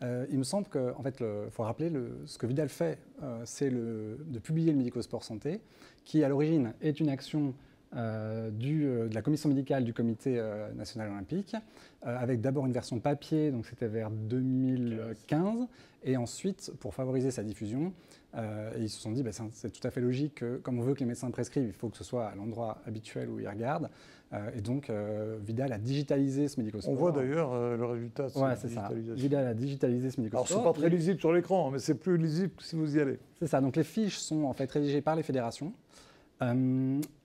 Il me semble qu'en fait, faut rappeler, ce que Vidal fait, c'est de publier le Médico-Sport Santé, qui à l'origine est une action de la commission médicale du Comité national olympique, avec d'abord une version papier, donc c'était vers 2015, et ensuite, pour favoriser sa diffusion, ils se sont dit, c'est tout à fait logique que, comme on veut que les médecins prescrivent, il faut que ce soit à l'endroit habituel où ils regardent. Et donc, Vidal a digitalisé ce Médico-Sport. On voit d'ailleurs le résultat de cette digitalisation. Vidal a digitalisé ce Médico-Sport. Alors, ce n'est pas très lisible sur l'écran, mais c'est plus lisible si vous y allez. C'est ça. Donc, les fiches sont en fait rédigées par les fédérations.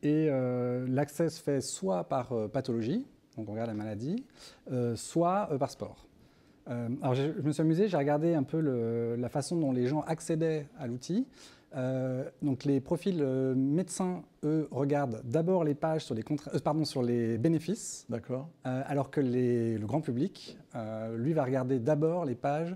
L'accès se fait soit par pathologie, donc on regarde la maladie, soit par sport. Alors, je me suis amusé, j'ai regardé un peu la façon dont les gens accédaient à l'outil. Donc les profils médecins, eux, regardent d'abord les pages sur les bénéfices, alors que le grand public, lui, va regarder d'abord les pages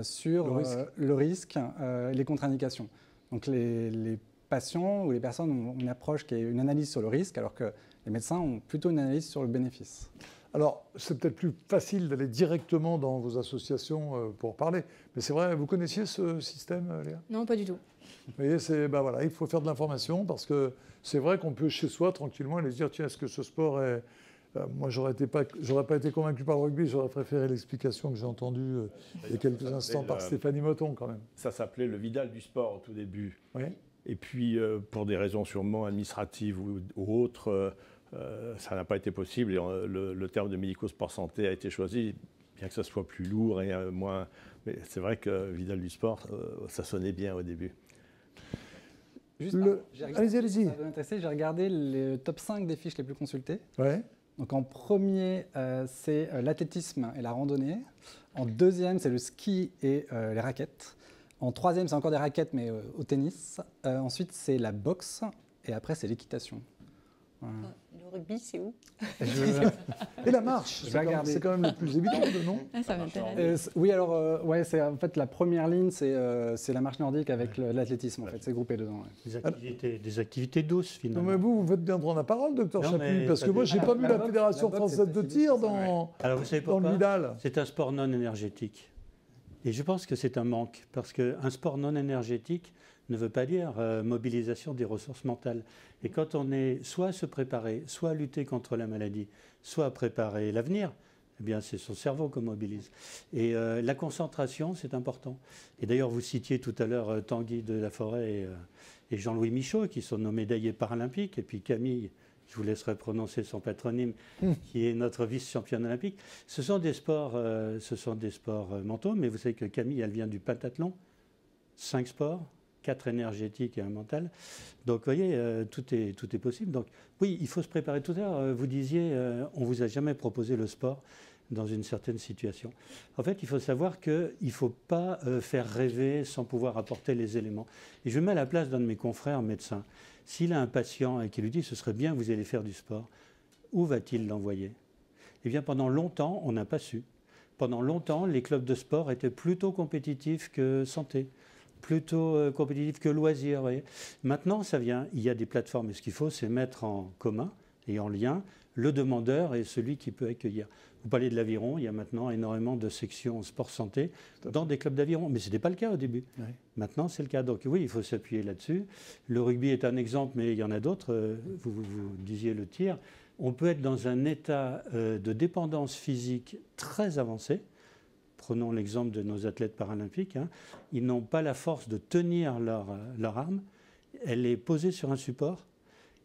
sur le risque et les contre-indications. Donc les patients ou les personnes ont une approche qui est une analyse sur le risque, alors que les médecins ont plutôt une analyse sur le bénéfice. Alors, c'est peut-être plus facile d'aller directement dans vos associations pour parler, mais c'est vrai, vous connaissiez ce système, Léa ? Non, pas du tout. Vous voyez, il faut faire de l'information parce que c'est vrai qu'on peut chez soi tranquillement aller se dire tiens, est-ce que ce sport est... moi, j'aurais pas été convaincu par le rugby, j'aurais préféré l'explication que j'ai entendue il y a quelques instants par Stéphanie Moton quand même. Ça s'appelait le Vidal du sport au tout début. Oui. Et puis, pour des raisons sûrement administratives ou autres, ça n'a pas été possible. Et le terme de médico-sport santé a été choisi, bien que ça soit plus lourd et moins... Mais c'est vrai que Vidal du sport, ça sonnait bien au début. Allez-y. J'ai regardé le top 5 des fiches les plus consultées. Ouais. Donc en premier, c'est l'athlétisme et la randonnée. En deuxième, c'est le ski et les raquettes. En troisième, c'est encore des raquettes, mais au tennis. Ensuite, c'est la boxe. Et après, c'est l'équitation. Voilà. Le rugby, c'est où? Et la marche, c'est quand même le plus évident, non? Ça m'intéresse. Oui, alors, c'est en fait la première ligne, c'est la marche nordique avec l'athlétisme, en fait, c'est groupé dedans. Ouais. Des activités douces, finalement. Non, mais vous faites bien prendre la parole, docteur Chapuis, parce que moi, je n'ai pas vu la Fédération française de tir dans le Vidal. C'est un sport non énergétique. Et je pense que c'est un manque, parce qu'un sport non énergétique ne veut pas dire mobilisation des ressources mentales. Et quand on est soit à se préparer, soit à lutter contre la maladie, soit à préparer l'avenir, eh bien c'est son cerveau qu'on mobilise. Et la concentration, c'est important. Et d'ailleurs, vous citiez tout à l'heure Tanguy de la Forêt et Jean-Louis Michaud, qui sont nos médaillés paralympiques, et puis Camille, je vous laisserai prononcer son patronyme, qui est notre vice-championne olympique. Ce sont des sports mentaux, mais vous savez que Camille, elle vient du pentathlon, 5 sports, 4 énergétiques et un mental. Donc, vous voyez, tout est possible. Donc, oui, il faut se préparer. Tout à l'heure, vous disiez, on ne vous a jamais proposé le sport dans une certaine situation. En fait, il faut savoir qu'il ne faut pas faire rêver sans pouvoir apporter les éléments. Et je me mets à la place d'un de mes confrères médecins. S'il a un patient et qui lui dit « ce serait bien que vous alliez faire du sport », où va-t-il l'envoyer? Eh bien, pendant longtemps, on n'a pas su. Pendant longtemps, les clubs de sport étaient plutôt compétitifs que santé, plutôt compétitifs que loisirs. Voyez. Maintenant, ça vient. Il y a des plateformes. Et ce qu'il faut, c'est mettre en commun et en lien le demandeur et celui qui peut accueillir. Vous parlez de l'aviron, il y a maintenant énormément de sections sport-santé dans des clubs d'aviron. Mais ce n'était pas le cas au début. Oui. Maintenant, c'est le cas. Donc oui, il faut s'appuyer là-dessus. Le rugby est un exemple, mais il y en a d'autres. Vous disiez le tir. On peut être dans un état de dépendance physique très avancé. Prenons l'exemple de nos athlètes paralympiques. Ils n'ont pas la force de tenir leur arme. Elle est posée sur un support.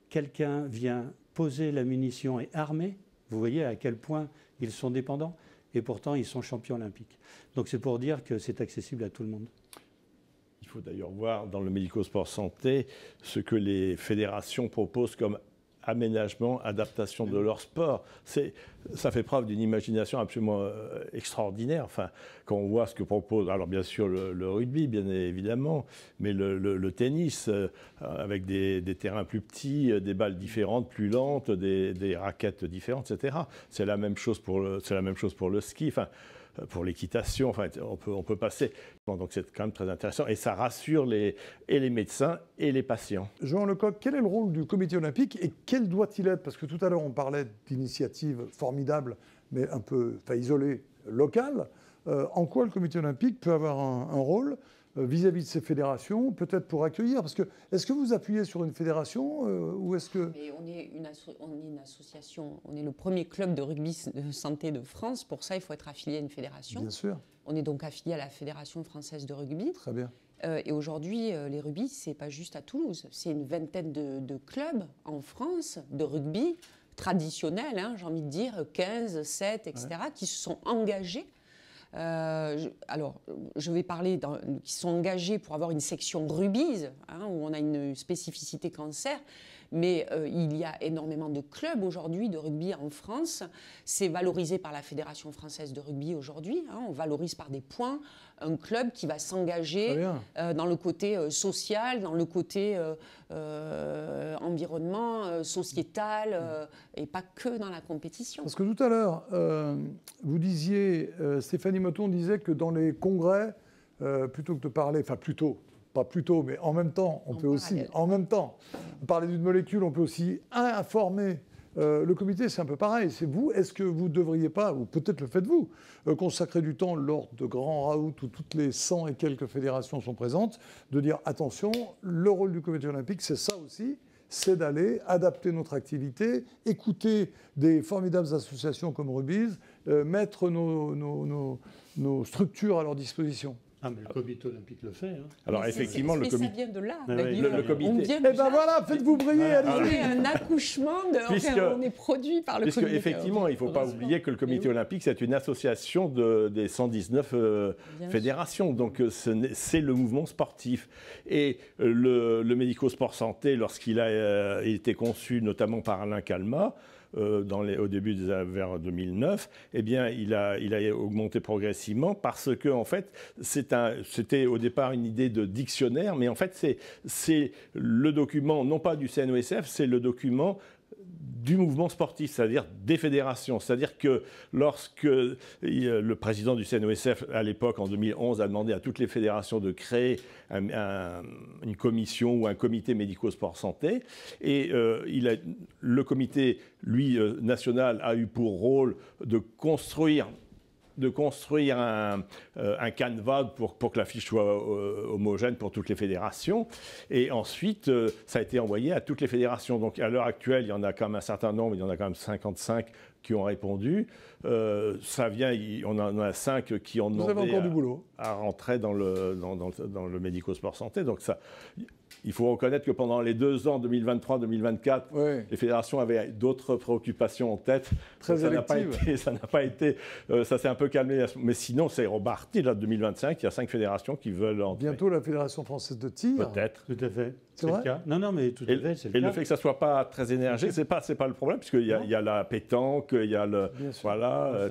Quelqu'un vient poser la munition et armer. Vous voyez à quel point ils sont dépendants. Et pourtant, ils sont champions olympiques. Donc c'est pour dire que c'est accessible à tout le monde. Il faut d'ailleurs voir dans le médico-sport santé ce que les fédérations proposent comme aménagement, adaptation de leur sport. ça fait preuve d'une imagination absolument extraordinaire. Enfin, quand on voit ce que propose, alors bien sûr le rugby, bien évidemment, mais le tennis, avec des terrains plus petits, des balles différentes, plus lentes, des raquettes différentes, etc. C'est la même chose pour le ski. Enfin, pour l'équitation, enfin, on peut passer. Donc c'est quand même très intéressant et ça rassure les médecins et les patients. Jean Lecoq, quel est le rôle du comité olympique et quel doit-il être? Parce que tout à l'heure on parlait d'initiatives formidables, mais un peu isolées, locales. En quoi le comité olympique peut avoir un rôle vis-à-vis de ces fédérations, peut-être pour accueillir? Parce que, est-ce que vous appuyez sur une fédération ou est-ce que... Mais on est une association, on est le premier club de rugby de santé de France. Pour ça, il faut être affilié à une fédération. Bien sûr. On est donc affilié à la Fédération française de rugby. Très bien. Et aujourd'hui, les rugby, c'est pas juste à Toulouse. C'est une vingtaine de clubs en France de rugby traditionnels, hein, j'ai envie de dire 15, 7, etc., qui se sont engagés. Je vais parler qui sont engagés pour avoir une section rugby, hein, où on a une spécificité cancer, mais il y a énormément de clubs aujourd'hui de rugby en France. C'est valorisé par la Fédération française de rugby aujourd'hui. Hein, on valorise par des points un club qui va s'engager dans le côté social, dans le côté environnement, sociétal, et pas que dans la compétition. Parce que tout à l'heure, vous disiez, Stéphanie Moton disait que dans les congrès, plutôt que de parler, enfin plutôt, pas plutôt, mais en même temps, on peut aussi, en même temps, parler d'une molécule, on peut aussi informer. Le comité, c'est un peu pareil. C'est vous, est-ce que vous ne devriez pas, ou peut-être le faites-vous, consacrer du temps lors de grands raouts où toutes les 100 et quelques fédérations sont présentes, de dire attention, le rôle du comité olympique, c'est ça aussi, c'est d'aller adapter notre activité, écouter des formidables associations comme Rugby's, mettre nos structures à leur disposition. Ah, mais le comité olympique le fait. Hein. Alors effectivement, le comité... ça vient de là. Le comité... Eh ben voilà, faites-vous briller. C'est un accouchement, on est produit par le comité. Effectivement, il ne faut pas oublier que le comité olympique, c'est une association des 119 fédérations. Donc c'est le mouvement sportif. Et le médico-sport santé, lorsqu'il a été conçu notamment par Alain Calmat, au début vers 2009, eh bien, il a augmenté progressivement parce que, en fait, c'était au départ une idée de dictionnaire, mais en fait, c'est le document, non pas du CNOSF, c'est le document du mouvement sportif, c'est-à-dire des fédérations. C'est-à-dire que lorsque le président du CNOSF, à l'époque, en 2011, a demandé à toutes les fédérations de créer une commission ou un comité médico-sport santé, et le comité, lui, national, a eu pour rôle de construire un canevas pour que la fiche soit homogène pour toutes les fédérations. Et ensuite, ça a été envoyé à toutes les fédérations. Donc à l'heure actuelle, il y en a quand même un certain nombre, il y en a quand même 55 qui ont répondu. On en a 5 qui ont demandé à rentrer dans le médico-sport santé. Donc ça... Il faut reconnaître que pendant les 2 ans, 2023-2024, les fédérations avaient d'autres préoccupations en tête. Très électives. Ça s'est un peu calmé. Mais sinon, c'est reparti. Là, 2025, il y a 5 fédérations qui veulent entrer. Bientôt la Fédération française de tir. Peut-être. Tout à fait. C'est vrai le cas. Non, mais tout à fait, c'est le cas. Et le fait que ça ne soit pas très énergique, c'est pas le problème, puisqu'il y a la pétanque, il y a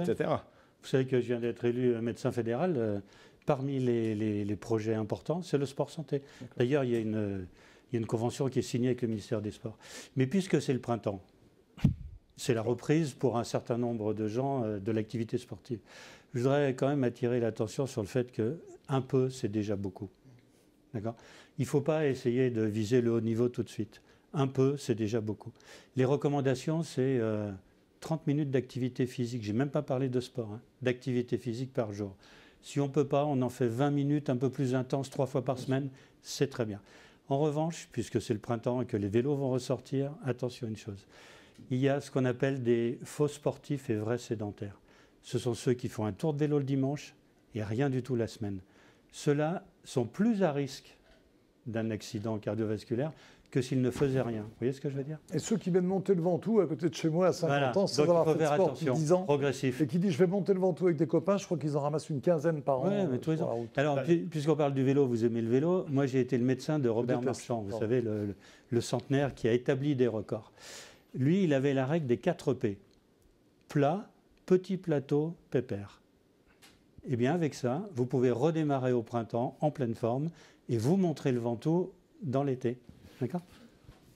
etc. Vous savez que je viens d'être élu médecin fédéral. Parmi les projets importants, c'est le sport santé. D'ailleurs, il y a une convention qui est signée avec le ministère des Sports. Mais puisque c'est le printemps, c'est la reprise pour un certain nombre de gens de l'activité sportive. Je voudrais quand même attirer l'attention sur le fait qu'un peu, c'est déjà beaucoup. D'accord ? Il ne faut pas essayer de viser le haut niveau tout de suite. Un peu, c'est déjà beaucoup. Les recommandations, c'est 30 minutes d'activité physique. Je n'ai même pas parlé de sport, hein, d'activité physique par jour. Si on ne peut pas, on en fait 20 minutes un peu plus intenses 3 fois par semaine, c'est très bien. En revanche, puisque c'est le printemps et que les vélos vont ressortir, attention à une chose. Il y a ce qu'on appelle des faux sportifs et vrais sédentaires. Ce sont ceux qui font un tour de vélo le dimanche et rien du tout la semaine. Ceux-là sont plus à risque d'un accident cardiovasculaire que s'ils ne faisaient rien. Vous voyez ce que je veux dire ? Et ceux qui viennent monter le Ventoux à côté de chez moi à 50 ans, sans avoir fait de sport depuis 10 ans, progressif. Et qui dit je vais monter le Ventoux avec des copains, je crois qu'ils en ramassent une quinzaine par an. Mais tous les ans. Alors, puisqu'on parle du vélo, vous aimez le vélo, moi j'ai été le médecin de Robert Marchand, vous savez, le centenaire qui a établi des records. Lui, il avait la règle des 4 P. plat, petit plateau, pépère. Et bien avec ça, vous pouvez redémarrer au printemps en pleine forme et vous montrer le Ventoux dans l'été. D'accord ?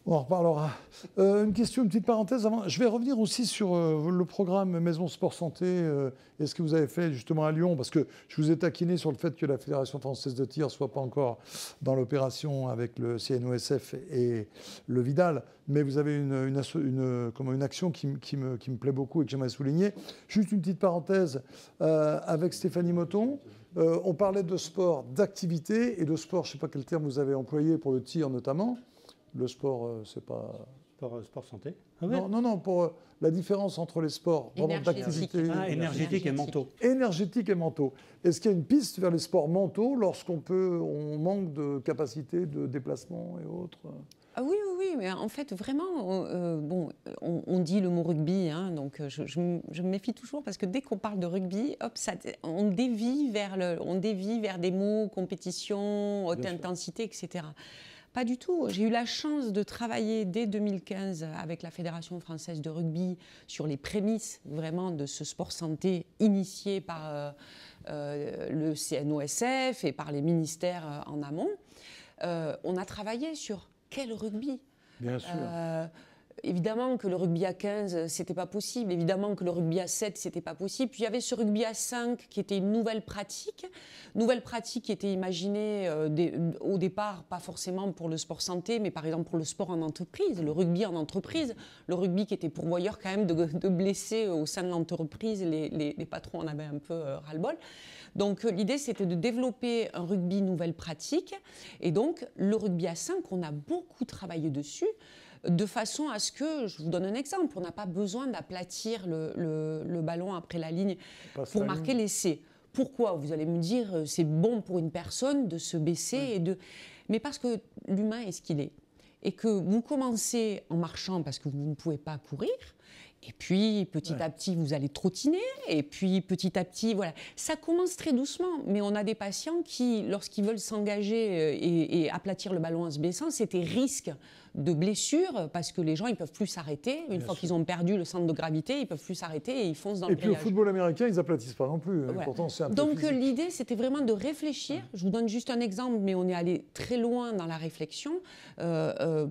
On en reparlera. Une question, une petite parenthèse avant. Je vais revenir aussi sur le programme Maison Sport Santé et ce que vous avez fait justement à Lyon, parce que je vous ai taquiné sur le fait que la Fédération française de tir ne soit pas encore dans l'opération avec le CNOSF et le Vidal, mais vous avez une action qui me plaît beaucoup et que j'aimerais souligner. Juste une petite parenthèse avec Stéphanie Motton. On parlait de sport, d'activité et de sport, je ne sais pas quel terme vous avez employé pour le tir notamment. Le sport, c'est pas... Sport santé. Ah oui. Non, pour la différence entre les sports d'activité... énergétique et mentaux. Énergétique et mentaux. Est-ce qu'il y a une piste vers les sports mentaux lorsqu'on manque de capacité de déplacement et autres ? Ah oui, mais en fait, vraiment, on dit le mot rugby, hein, donc je me méfie toujours parce que dès qu'on parle de rugby, hop, on dévie vers des mots, compétition, haute intensité, etc. Pas du tout. J'ai eu la chance de travailler dès 2015 avec la Fédération française de rugby sur les prémices vraiment de ce sport santé initié par le CNOSF et par les ministères en amont. On a travaillé sur quel rugby ? Bien sûr. Évidemment que le rugby à 15, c'était pas possible. Évidemment que le rugby à 7, c'était pas possible. Puis il y avait ce rugby à 5 qui était une nouvelle pratique qui était imaginée au départ, pas forcément pour le sport santé, mais par exemple pour le sport en entreprise, le rugby en entreprise, le rugby qui était pourvoyeur quand même de blessés au sein de l'entreprise. Les patrons en avaient un peu ras-le-bol. Donc l'idée, c'était de développer un rugby nouvelle pratique. Et donc le rugby à 5, on a beaucoup travaillé dessus, de façon à ce que, je vous donne un exemple, on n'a pas besoin d'aplatir le ballon après la ligne pour marquer l'essai. Pourquoi ? Vous allez me dire, c'est bon pour une personne de se baisser, mais parce que l'humain est ce qu'il est. Et que vous commencez en marchant parce que vous ne pouvez pas courir, et puis petit à petit vous allez trottiner, et puis petit à petit, voilà. Ça commence très doucement, mais on a des patients qui, lorsqu'ils veulent s'engager et aplatir le ballon en se baissant, c'était risque de blessure, parce que les gens, ils ne peuvent plus s'arrêter. Une fois qu'ils ont perdu le centre de gravité, ils ne peuvent plus s'arrêter et ils foncent dans le grillage. Et puis au football américain, ils n'aplatissent pas non plus. Voilà. Pourtant, c'est un peu Donc physique. l'idée, c'était vraiment de réfléchir. Je vous donne juste un exemple, mais on est allé très loin dans la réflexion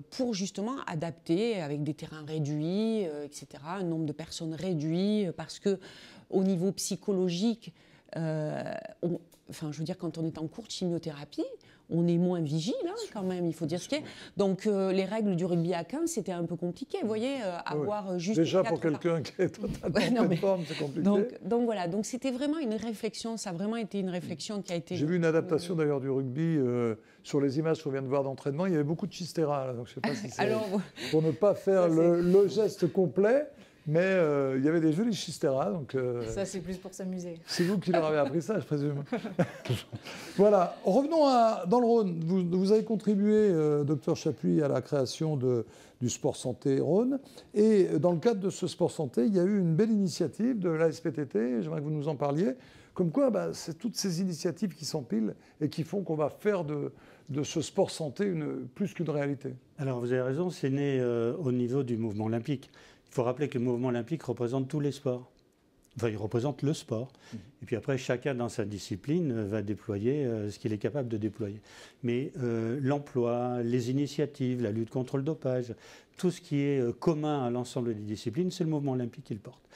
pour justement adapter avec des terrains réduits, etc., un nombre de personnes réduit, parce que au niveau psychologique, je veux dire, quand on est en cours de chimiothérapie, on est moins vigile, hein, quand même, il faut dire ce qu'il y a. Donc, les règles du rugby à 15, c'était un peu compliqué. Vous voyez, avoir juste... Déjà, pour quelqu'un qui est totalement en forme, c'est compliqué. Donc, voilà, donc c'était vraiment une réflexion, ça a vraiment été une réflexion qui a été... J'ai vu une adaptation, d'ailleurs, du rugby sur les images qu'on vient de voir d'entraînement. Il y avait beaucoup de chistera, là, donc je ne sais pas si c'est... Alors, pour ne pas faire le geste complet... Mais il y avait des jolis chisteras. Donc, ça, c'est plus pour s'amuser. C'est vous qui leur avez appris ça, je présume. Voilà. Revenons dans le Rhône. Vous avez contribué, docteur Chapuis, à la création du sport santé Rhône. Et dans le cadre de ce sport santé, il y a eu une belle initiative de l'ASPTT. J'aimerais que vous nous en parliez. Comme quoi, c'est toutes ces initiatives qui s'empilent et qui font qu'on va faire de ce sport santé plus qu'une réalité. Alors, vous avez raison, c'est né au niveau du mouvement olympique. Il faut rappeler que le mouvement olympique représente tous les sports. Enfin, il représente le sport. Et puis après, chacun dans sa discipline va déployer ce qu'il est capable de déployer. Mais l'emploi, les initiatives, la lutte contre le dopage, tout ce qui est commun à l'ensemble des disciplines, c'est le mouvement olympique qui le porte.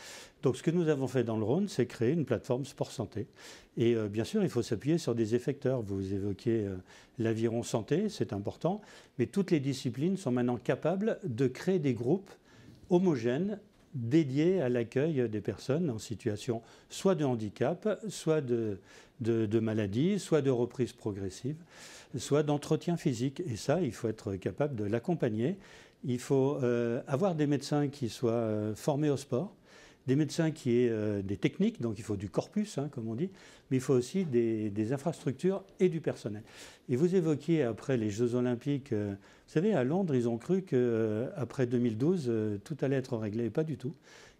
Donc ce que nous avons fait dans le Rhône, c'est créer une plateforme sport santé. Et bien sûr, il faut s'appuyer sur des effecteurs. Vous évoquez l'aviron santé, c'est important. Mais toutes les disciplines sont maintenant capables de créer des groupes homogène dédié à l'accueil des personnes en situation soit de handicap, soit de maladie, soit de reprise progressive, soit d'entretien physique. Et ça, il faut être capable de l'accompagner. Il faut avoir des médecins qui soient formés au sport, des médecins qui aient des techniques, donc il faut du corpus, hein, comme on dit, mais il faut aussi des infrastructures et du personnel. Et vous évoquiez après les Jeux Olympiques, vous savez, à Londres, ils ont cru qu'après 2012, tout allait être réglé. Pas du tout.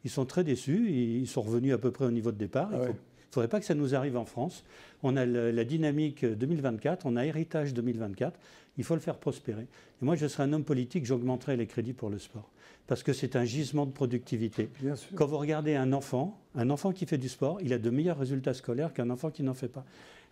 Ils sont très déçus, ils sont revenus à peu près au niveau de départ. Il faudrait pas que ça nous arrive en France. On a la dynamique 2024, on a héritage 2024. Il faut le faire prospérer. Et moi, je serais un homme politique, j'augmenterais les crédits pour le sport. Parce que c'est un gisement de productivité. Bien sûr. Quand vous regardez un enfant qui fait du sport, il a de meilleurs résultats scolaires qu'un enfant qui n'en fait pas.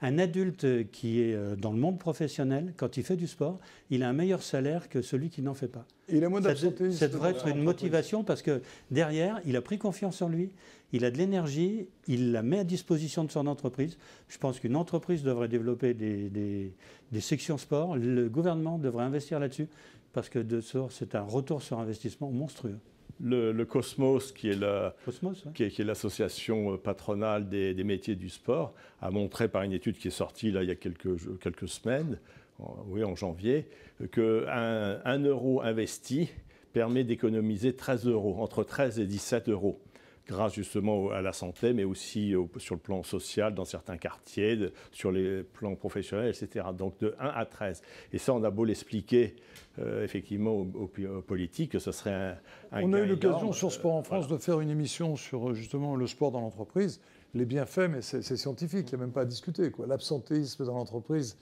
Un adulte qui est dans le monde professionnel, quand il fait du sport, il a un meilleur salaire que celui qui n'en fait pas. Et il a moins d'absentéisme. Ça devrait être une motivation parce que derrière, il a pris confiance en lui, il a de l'énergie, il la met à disposition de son entreprise. Je pense qu'une entreprise devrait développer des sections sport. Le gouvernement devrait investir là-dessus parce que c'est un retour sur investissement monstrueux. Le Cosmos, qui est l'association patronale des métiers du sport, a montré par une étude qui est sortie là, il y a quelques semaines, en janvier, qu'un 1 euro investi permet d'économiser 13 euros, entre 13 et 17 euros, grâce justement à la santé, mais aussi sur le plan social, dans certains quartiers, sur les plans professionnels, etc. Donc de 1 à 13. Et ça, on a beau l'expliquer effectivement aux politiques, que ce serait un On a eu l'occasion énorme, sur Sport en France de faire une émission sur justement le sport dans l'entreprise. Les bienfaits, mais c'est scientifique, il n'y a même pas à discuter, quoi. L'absentéisme dans l'entreprise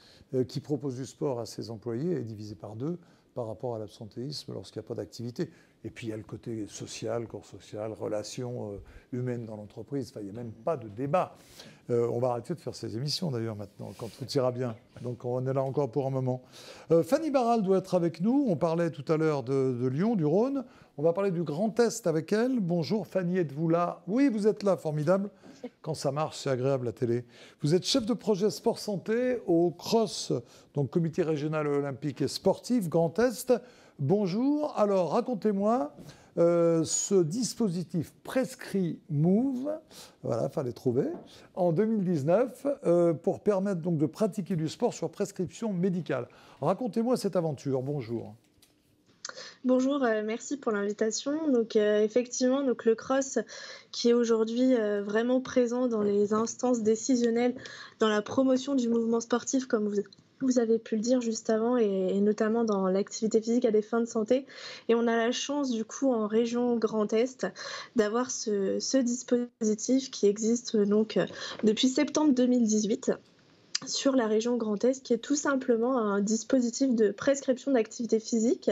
qui propose du sport à ses employés est divisé par 2 par rapport à l'absentéisme lorsqu'il n'y a pas d'activité. Et puis il y a le côté social, corps social, relations humaines dans l'entreprise. Enfin, il n'y a même pas de débat. On va arrêter de faire ces émissions d'ailleurs maintenant, quand tout ira bien. Donc on est là encore pour un moment. Fanny Barral doit être avec nous. On parlait tout à l'heure de Lyon, du Rhône. On va parler du Grand Est avec elle. Bonjour Fanny, êtes-vous là? Oui, vous êtes là, formidable. Quand ça marche, c'est agréable la télé. Vous êtes chef de projet sport santé au CROSS, donc Comité régional olympique et sportif Grand Est. Bonjour. Alors, racontez-moi ce dispositif prescrit Move, voilà, fallait trouver, en 2019, pour permettre donc de pratiquer du sport sur prescription médicale. Racontez-moi cette aventure. Bonjour. Bonjour, merci pour l'invitation. Donc effectivement, donc le CROSS qui est aujourd'hui vraiment présent dans les instances décisionnelles dans la promotion du mouvement sportif, comme vous avez pu le dire juste avant, et notamment dans l'activité physique à des fins de santé. Et on a la chance du coup en région Grand Est d'avoir ce dispositif qui existe donc depuis septembre 2018. Sur la région Grand Est, qui est tout simplement un dispositif de prescription d'activité physique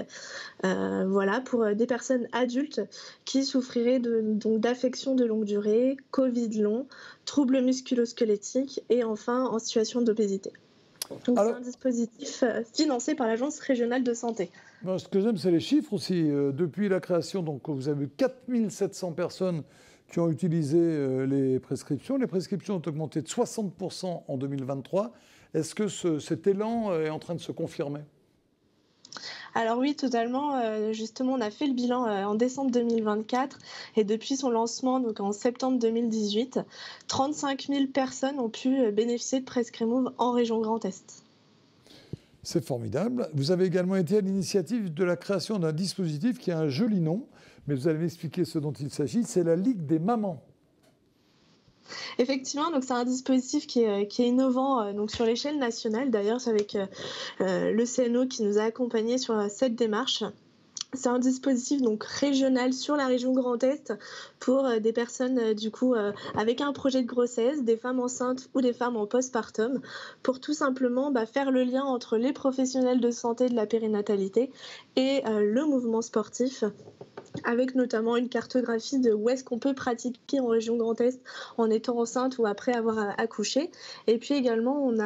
voilà, pour des personnes adultes qui souffriraient d'affections de longue durée, Covid long, troubles musculo-squelettiques et enfin en situation d'obésité. Donc c'est un dispositif financé par l'Agence régionale de santé. Ce que j'aime, c'est les chiffres aussi. Depuis la création, donc, vous avez eu 4700 personnes qui ont utilisé les prescriptions. Les prescriptions ont augmenté de 60% en 2023. Est-ce que cet élan est en train de se confirmer ? Alors oui, totalement. Justement, on a fait le bilan en décembre 2024 et depuis son lancement, donc en septembre 2018, 35 000 personnes ont pu bénéficier de Prescrimove en région Grand Est. C'est formidable. Vous avez également été à l'initiative de la création d'un dispositif qui a un joli nom, mais vous allez m'expliquer ce dont il s'agit, c'est la Ligue des mamans. Effectivement, donc c'est un dispositif qui est innovant donc sur l'échelle nationale. D'ailleurs, c'est avec le CNO qui nous a accompagnés sur cette démarche. C'est un dispositif donc régional sur la région Grand Est pour des personnes du coup avec un projet de grossesse, des femmes enceintes ou des femmes en postpartum, pour tout simplement faire le lien entre les professionnels de santé de la périnatalité et le mouvement sportif, avec notamment une cartographie de où est-ce qu'on peut pratiquer en région Grand Est en étant enceinte ou après avoir accouché. Et puis également, on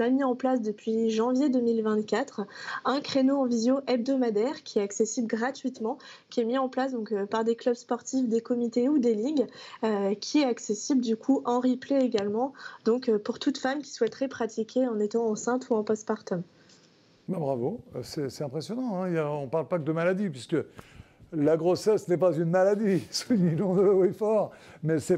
a mis en place depuis janvier 2024 un créneau en visio hebdomadaire qui est accessible gratuitement, qui est mis en place donc, par des clubs sportifs, des comités ou des ligues, qui est accessible du coup en replay également, donc pour toute femme qui souhaiterait pratiquer en étant enceinte ou en postpartum. Bravo, c'est impressionnant, hein. On ne parle pas que de maladie, puisque la grossesse n'est pas une maladie, soulignons-le haut et fort, mais c'est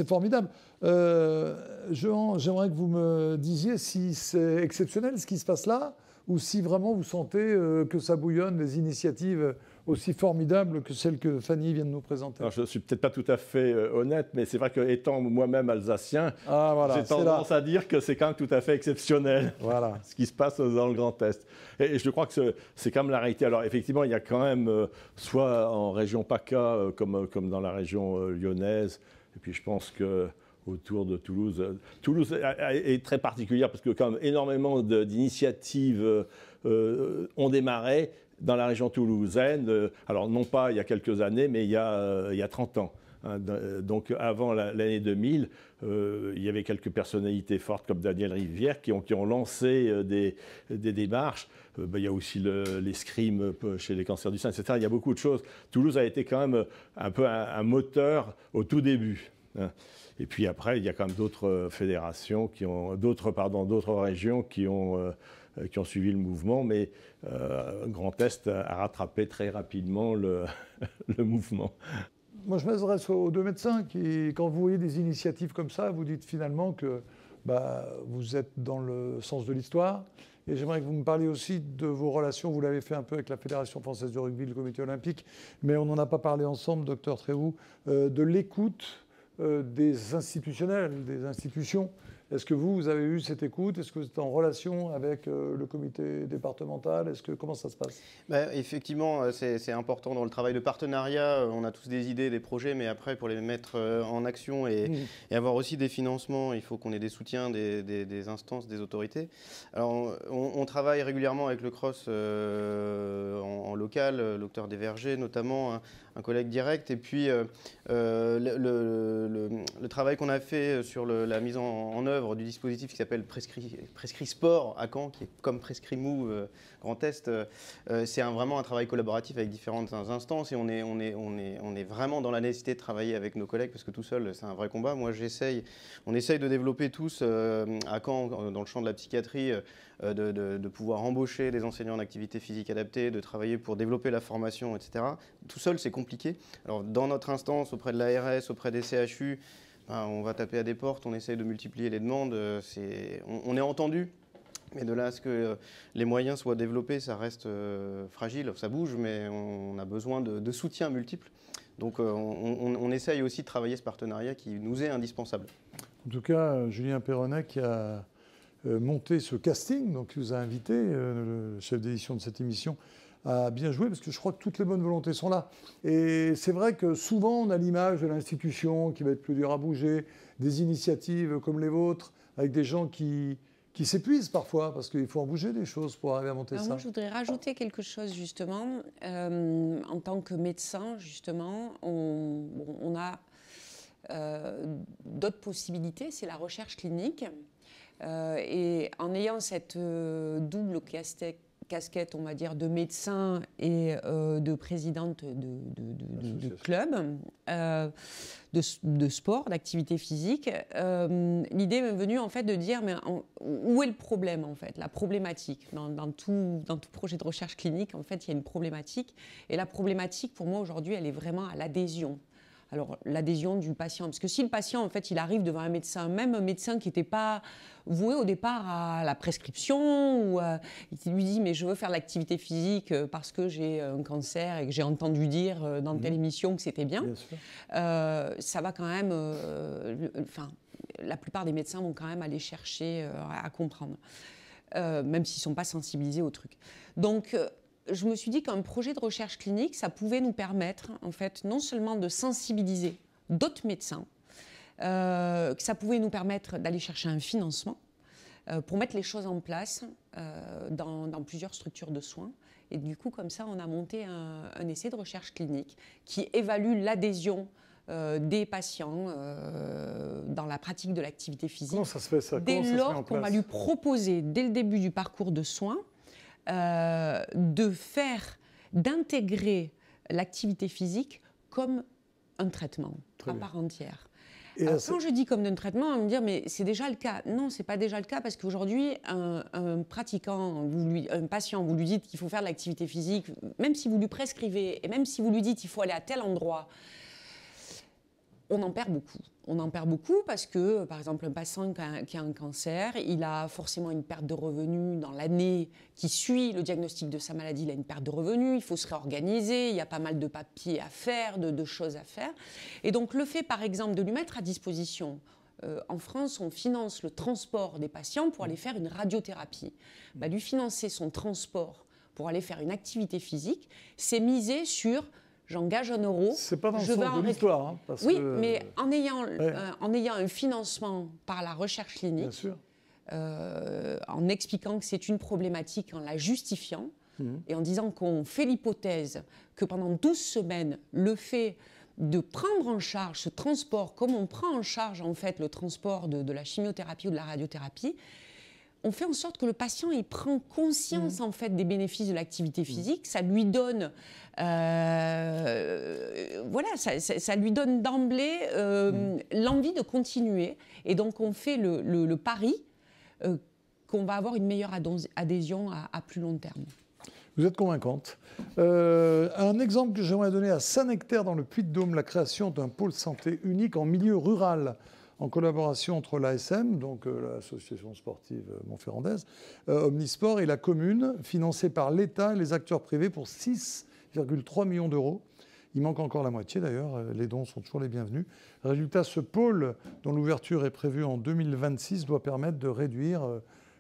formidable. J'aimerais que vous me disiez si c'est exceptionnel ce qui se passe là, ou si vraiment vous sentez que ça bouillonne, des initiatives aussi formidables que celles que Fanny vient de nous présenter. Alors, je ne suis peut-être pas tout à fait honnête, mais c'est vrai qu'étant moi-même alsacien, j'ai tendance à dire que c'est quand même tout à fait exceptionnel ce qui se passe dans le Grand Est. Et je crois que c'est quand même la réalité. Alors effectivement, il y a quand même, soit en région PACA, comme dans la région lyonnaise, et puis je pense que autour de Toulouse. Toulouse est très particulière parce que quand même énormément d'initiatives ont démarré dans la région toulousaine. Alors non pas il y a quelques années, mais il y a 30 ans. Donc avant l'année 2000, il y avait quelques personnalités fortes comme Daniel Rivière qui ont lancé des démarches. Il y a aussi l'escrime chez les cancers du sein, etc. Il y a beaucoup de choses. Toulouse a été quand même un peu un moteur au tout début. Et puis après, il y a quand même d'autres fédérations, d'autres régions qui ont suivi le mouvement, mais Grand Est a rattrapé très rapidement le mouvement. Moi, je m'adresse aux deux médecins qui, quand vous voyez des initiatives comme ça, vous dites finalement que vous êtes dans le sens de l'histoire. Et j'aimerais que vous me parliez aussi de vos relations. Vous l'avez fait un peu avec la Fédération française de rugby, le Comité olympique, mais on n'en a pas parlé ensemble, docteur Trévoux, de l'écoute des institutionnels, des institutions. Est-ce que vous avez eu cette écoute? Est-ce que vous êtes en relation avec le comité départemental? Comment ça se passe? Effectivement, c'est important dans le travail de partenariat. On a tous des idées, des projets, mais après, pour les mettre en action et avoir aussi des financements, il faut qu'on ait des soutiens des instances, des autorités. Alors, on travaille régulièrement avec le CROSS en local, le docteur Desvergers notamment, un collègue direct. Et puis, le travail qu'on a fait sur la mise en œuvre du dispositif qui s'appelle Prescrit Sport à Caen, qui est comme Prescrit Mou Grand Est, c'est vraiment un travail collaboratif avec différentes instances et on est vraiment dans la nécessité de travailler avec nos collègues parce que tout seul, c'est un vrai combat. Moi, on essaye de développer tous à Caen, dans le champ de la psychiatrie, de pouvoir embaucher des enseignants en activité physique adaptée, de travailler pour développer la formation, etc. Tout seul, c'est compliqué. Alors, dans notre instance, auprès de l'ARS, auprès des CHU, on va taper à des portes, on essaye de multiplier les demandes. On est entendu, mais de là à ce que les moyens soient développés, ça reste fragile. Ça bouge, mais on a besoin de soutien multiple. Donc, on essaye aussi de travailler ce partenariat qui nous est indispensable. En tout cas, Julien Perronnet qui a monté ce casting, donc qui vous a invité, le chef d'édition de cette émission, à bien jouer, parce que je crois que toutes les bonnes volontés sont là. Et c'est vrai que souvent, on a l'image de l'institution qui va être plus dure à bouger, des initiatives comme les vôtres, avec des gens qui s'épuisent parfois, parce qu'il faut en bouger des choses pour arriver à monter ça. Moi, je voudrais rajouter quelque chose, justement. En tant que médecin, justement, on a d'autres possibilités, c'est la recherche clinique. Et en ayant cette double casquette, on va dire, de médecin et de présidente de club, de sport, d'activité physique, l'idée m'est venue en fait de dire mais où est le problème en fait, la problématique dans tout projet de recherche clinique en fait il y a une problématique et la problématique pour moi aujourd'hui elle est vraiment à l'adhésion. Alors, l'adhésion du patient, parce que si le patient, en fait, il arrive devant un médecin, même un médecin qui n'était pas voué au départ à la prescription, ou il lui dit « mais je veux faire l'activité physique parce que j'ai un cancer et que j'ai entendu dire dans telle émission que c'était bien », ça va quand même... la plupart des médecins vont quand même aller chercher à comprendre, même s'ils ne sont pas sensibilisés au truc. Donc... je me suis dit qu'un projet de recherche clinique, ça pouvait nous permettre, en fait, non seulement de sensibiliser d'autres médecins, que ça pouvait nous permettre d'aller chercher un financement pour mettre les choses en place dans plusieurs structures de soins. Et du coup, comme ça, on a monté un essai de recherche clinique qui évalue l'adhésion des patients dans la pratique de l'activité physique. Comment ça se fait ça? Dès lors qu'on va lui proposer, dès le début du parcours de soins, d'intégrer l'activité physique comme un traitement à part entière. Alors, quand je dis comme un traitement, on va me dire mais c'est déjà le cas. Non, c'est pas déjà le cas parce qu'aujourd'hui, un pratiquant, un patient, vous lui dites qu'il faut faire de l'activité physique, même si vous lui prescrivez et même si vous lui dites qu'il faut aller à tel endroit, on en perd beaucoup. On en perd beaucoup parce que, par exemple, un patient qui a un cancer, il a forcément une perte de revenus dans l'année qui suit le diagnostic de sa maladie. Il a une perte de revenus, il faut se réorganiser, il y a pas mal de papiers à faire, de choses à faire. Et donc, le fait, par exemple, de lui mettre à disposition, en France, on finance le transport des patients pour aller faire une radiothérapie. Lui financer son transport pour aller faire une activité physique, c'est miser sur j'engage 1 euro. C'est pas dans le sens de l'histoire. Hein, oui, mais en ayant un financement par la recherche clinique, bien sûr. En expliquant que c'est une problématique, en la justifiant, et en disant qu'on fait l'hypothèse que pendant 12 semaines, le fait de prendre en charge ce transport, comme on prend en charge en fait le transport de la chimiothérapie ou de la radiothérapie, on fait en sorte que le patient il prend conscience en fait des bénéfices de l'activité physique. Ça lui donne, voilà, ça lui donne d'emblée l'envie de continuer. Et donc on fait le pari qu'on va avoir une meilleure adhésion à plus long terme. Vous êtes convaincante. Un exemple que j'aimerais donner à Saint-Nectaire dans le Puy-de-Dôme, la création d'un pôle santé unique en milieu rural, en collaboration entre l'ASM, donc l'association sportive montferrandaise, Omnisport et la commune, financée par l'État et les acteurs privés pour 6,3 millions d'euros. Il manque encore la moitié d'ailleurs, les dons sont toujours les bienvenus. Résultat, ce pôle, dont l'ouverture est prévue en 2026, doit permettre de réduire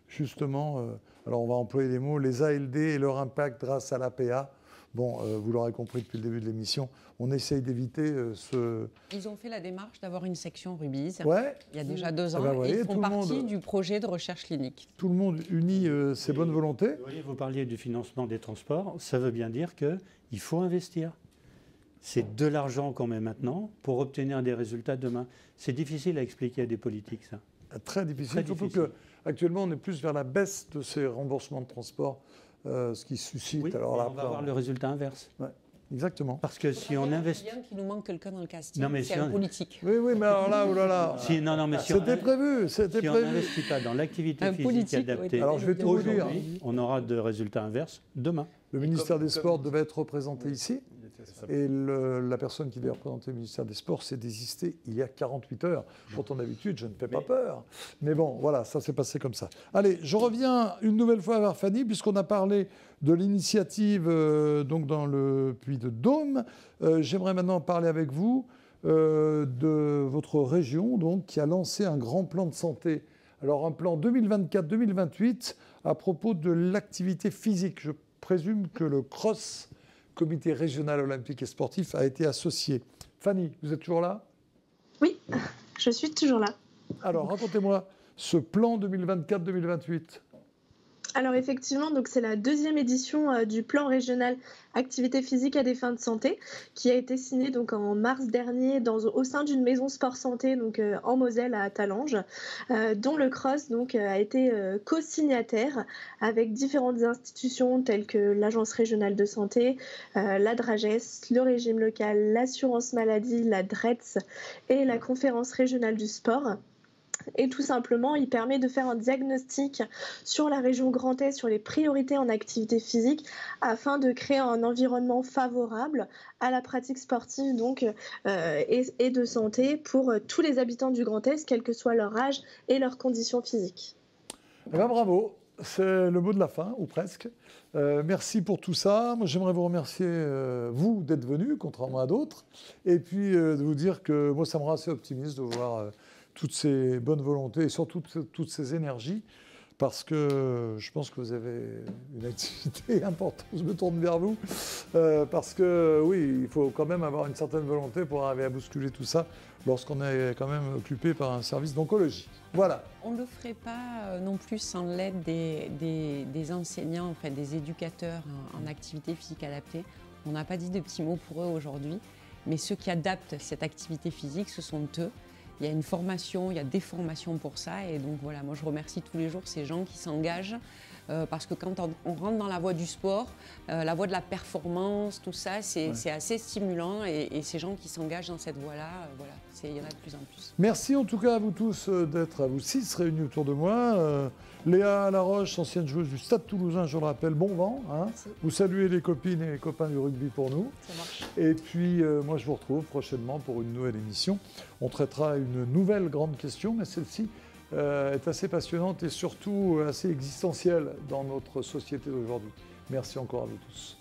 justement, alors on va employer les mots, les ALD et leur impact grâce à l'APA. Bon, vous l'aurez compris depuis le début de l'émission, on essaye d'éviter ce... Ils ont fait la démarche d'avoir une section Rubis il y a déjà 2 ans, voyez, et ils font partie du projet de recherche clinique. Tout le monde unit ses bonnes volontés. Vous voyez, vous parliez du financement des transports, ça veut bien dire qu'il faut investir. C'est de l'argent qu'on met maintenant pour obtenir des résultats demain. C'est difficile à expliquer à des politiques, ça. Très difficile, surtout qu'actuellement, on est plus vers la baisse de ces remboursements de transport, ce qui suscite... Oui, alors là, on va avoir le résultat inverse. Ouais, exactement. Parce que si on investit... C'est bien qu'il nous manque quelqu'un dans le casting, c'est si un politique. Oui, mais alors là, oh là là. C'était prévu, c'était prévu. Si on n'investit pas dans l'activité physique adaptée, alors je vais tout vous dire. On aura de résultats inverses demain. Le ministère des Sports devait être représenté ici. Et la personne qui devait représenter le ministère des Sports s'est désistée il y a 48 heures. Pourtant, d'habitude, je ne fais pas peur. Mais bon, voilà, ça s'est passé comme ça. Allez, je reviens une nouvelle fois vers Fanny, puisqu'on a parlé de l'initiative donc dans le Puy-de-Dôme. J'aimerais maintenant parler avec vous de votre région, donc, qui a lancé un grand plan de santé. Alors, un plan 2024-2028 à propos de l'activité physique. Je présume que le CROSS, Comité régional olympique et sportif, a été associé. Fanny, vous êtes toujours là? Oui, je suis toujours là. Alors, racontez-moi ce plan 2024-2028. Alors effectivement, donc c'est la 2e édition du plan régional activité physique à des fins de santé qui a été signé donc en mars dernier au sein d'une maison sport santé donc en Moselle à Talange, dont le CROSS donc a été co-signataire avec différentes institutions telles que l'Agence régionale de santé, la DRAGES, le régime local, l'assurance maladie, la DRETS et la conférence régionale du sport. Et tout simplement, il permet de faire un diagnostic sur la région Grand Est, sur les priorités en activité physique, afin de créer un environnement favorable à la pratique sportive donc, et de santé pour tous les habitants du Grand Est, quel que soit leur âge et leurs conditions physiques. Eh bien, bravo, c'est le mot de la fin, ou presque. Merci pour tout ça. Moi, j'aimerais vous remercier, vous, d'être venu, contrairement à d'autres, et puis de vous dire que moi, ça me rend assez optimiste de voir... toutes ces bonnes volontés et surtout toutes ces énergies, parce que je pense que vous avez une activité importante. Je me tourne vers vous, parce que oui, il faut quand même avoir une certaine volonté pour arriver à bousculer tout ça lorsqu'on est quand même occupé par un service d'oncologie. Voilà. On ne le ferait pas non plus sans l'aide des enseignants, enfin des éducateurs en activité physique adaptée. On n'a pas dit de petits mots pour eux aujourd'hui, mais ceux qui adaptent cette activité physique, ce sont eux. Il y a une formation, il y a des formations pour ça. Et donc voilà, moi je remercie tous les jours ces gens qui s'engagent. Parce que quand on rentre dans la voie du sport, la voie de la performance, tout ça, c'est assez stimulant. Et ces gens qui s'engagent dans cette voie-là, voilà, il y en a de plus en plus. Merci en tout cas à vous tous d'être, à vous 6 réunis autour de moi. Léa Laroche, ancienne joueuse du Stade Toulousain, je le rappelle, bon vent. Hein. Vous saluez les copines et les copains du rugby pour nous. Ça marche. Et puis moi je vous retrouve prochainement pour une nouvelle émission. On traitera une nouvelle grande question, mais celle-ci est assez passionnante et surtout assez existentielle dans notre société d'aujourd'hui. Merci encore à vous tous.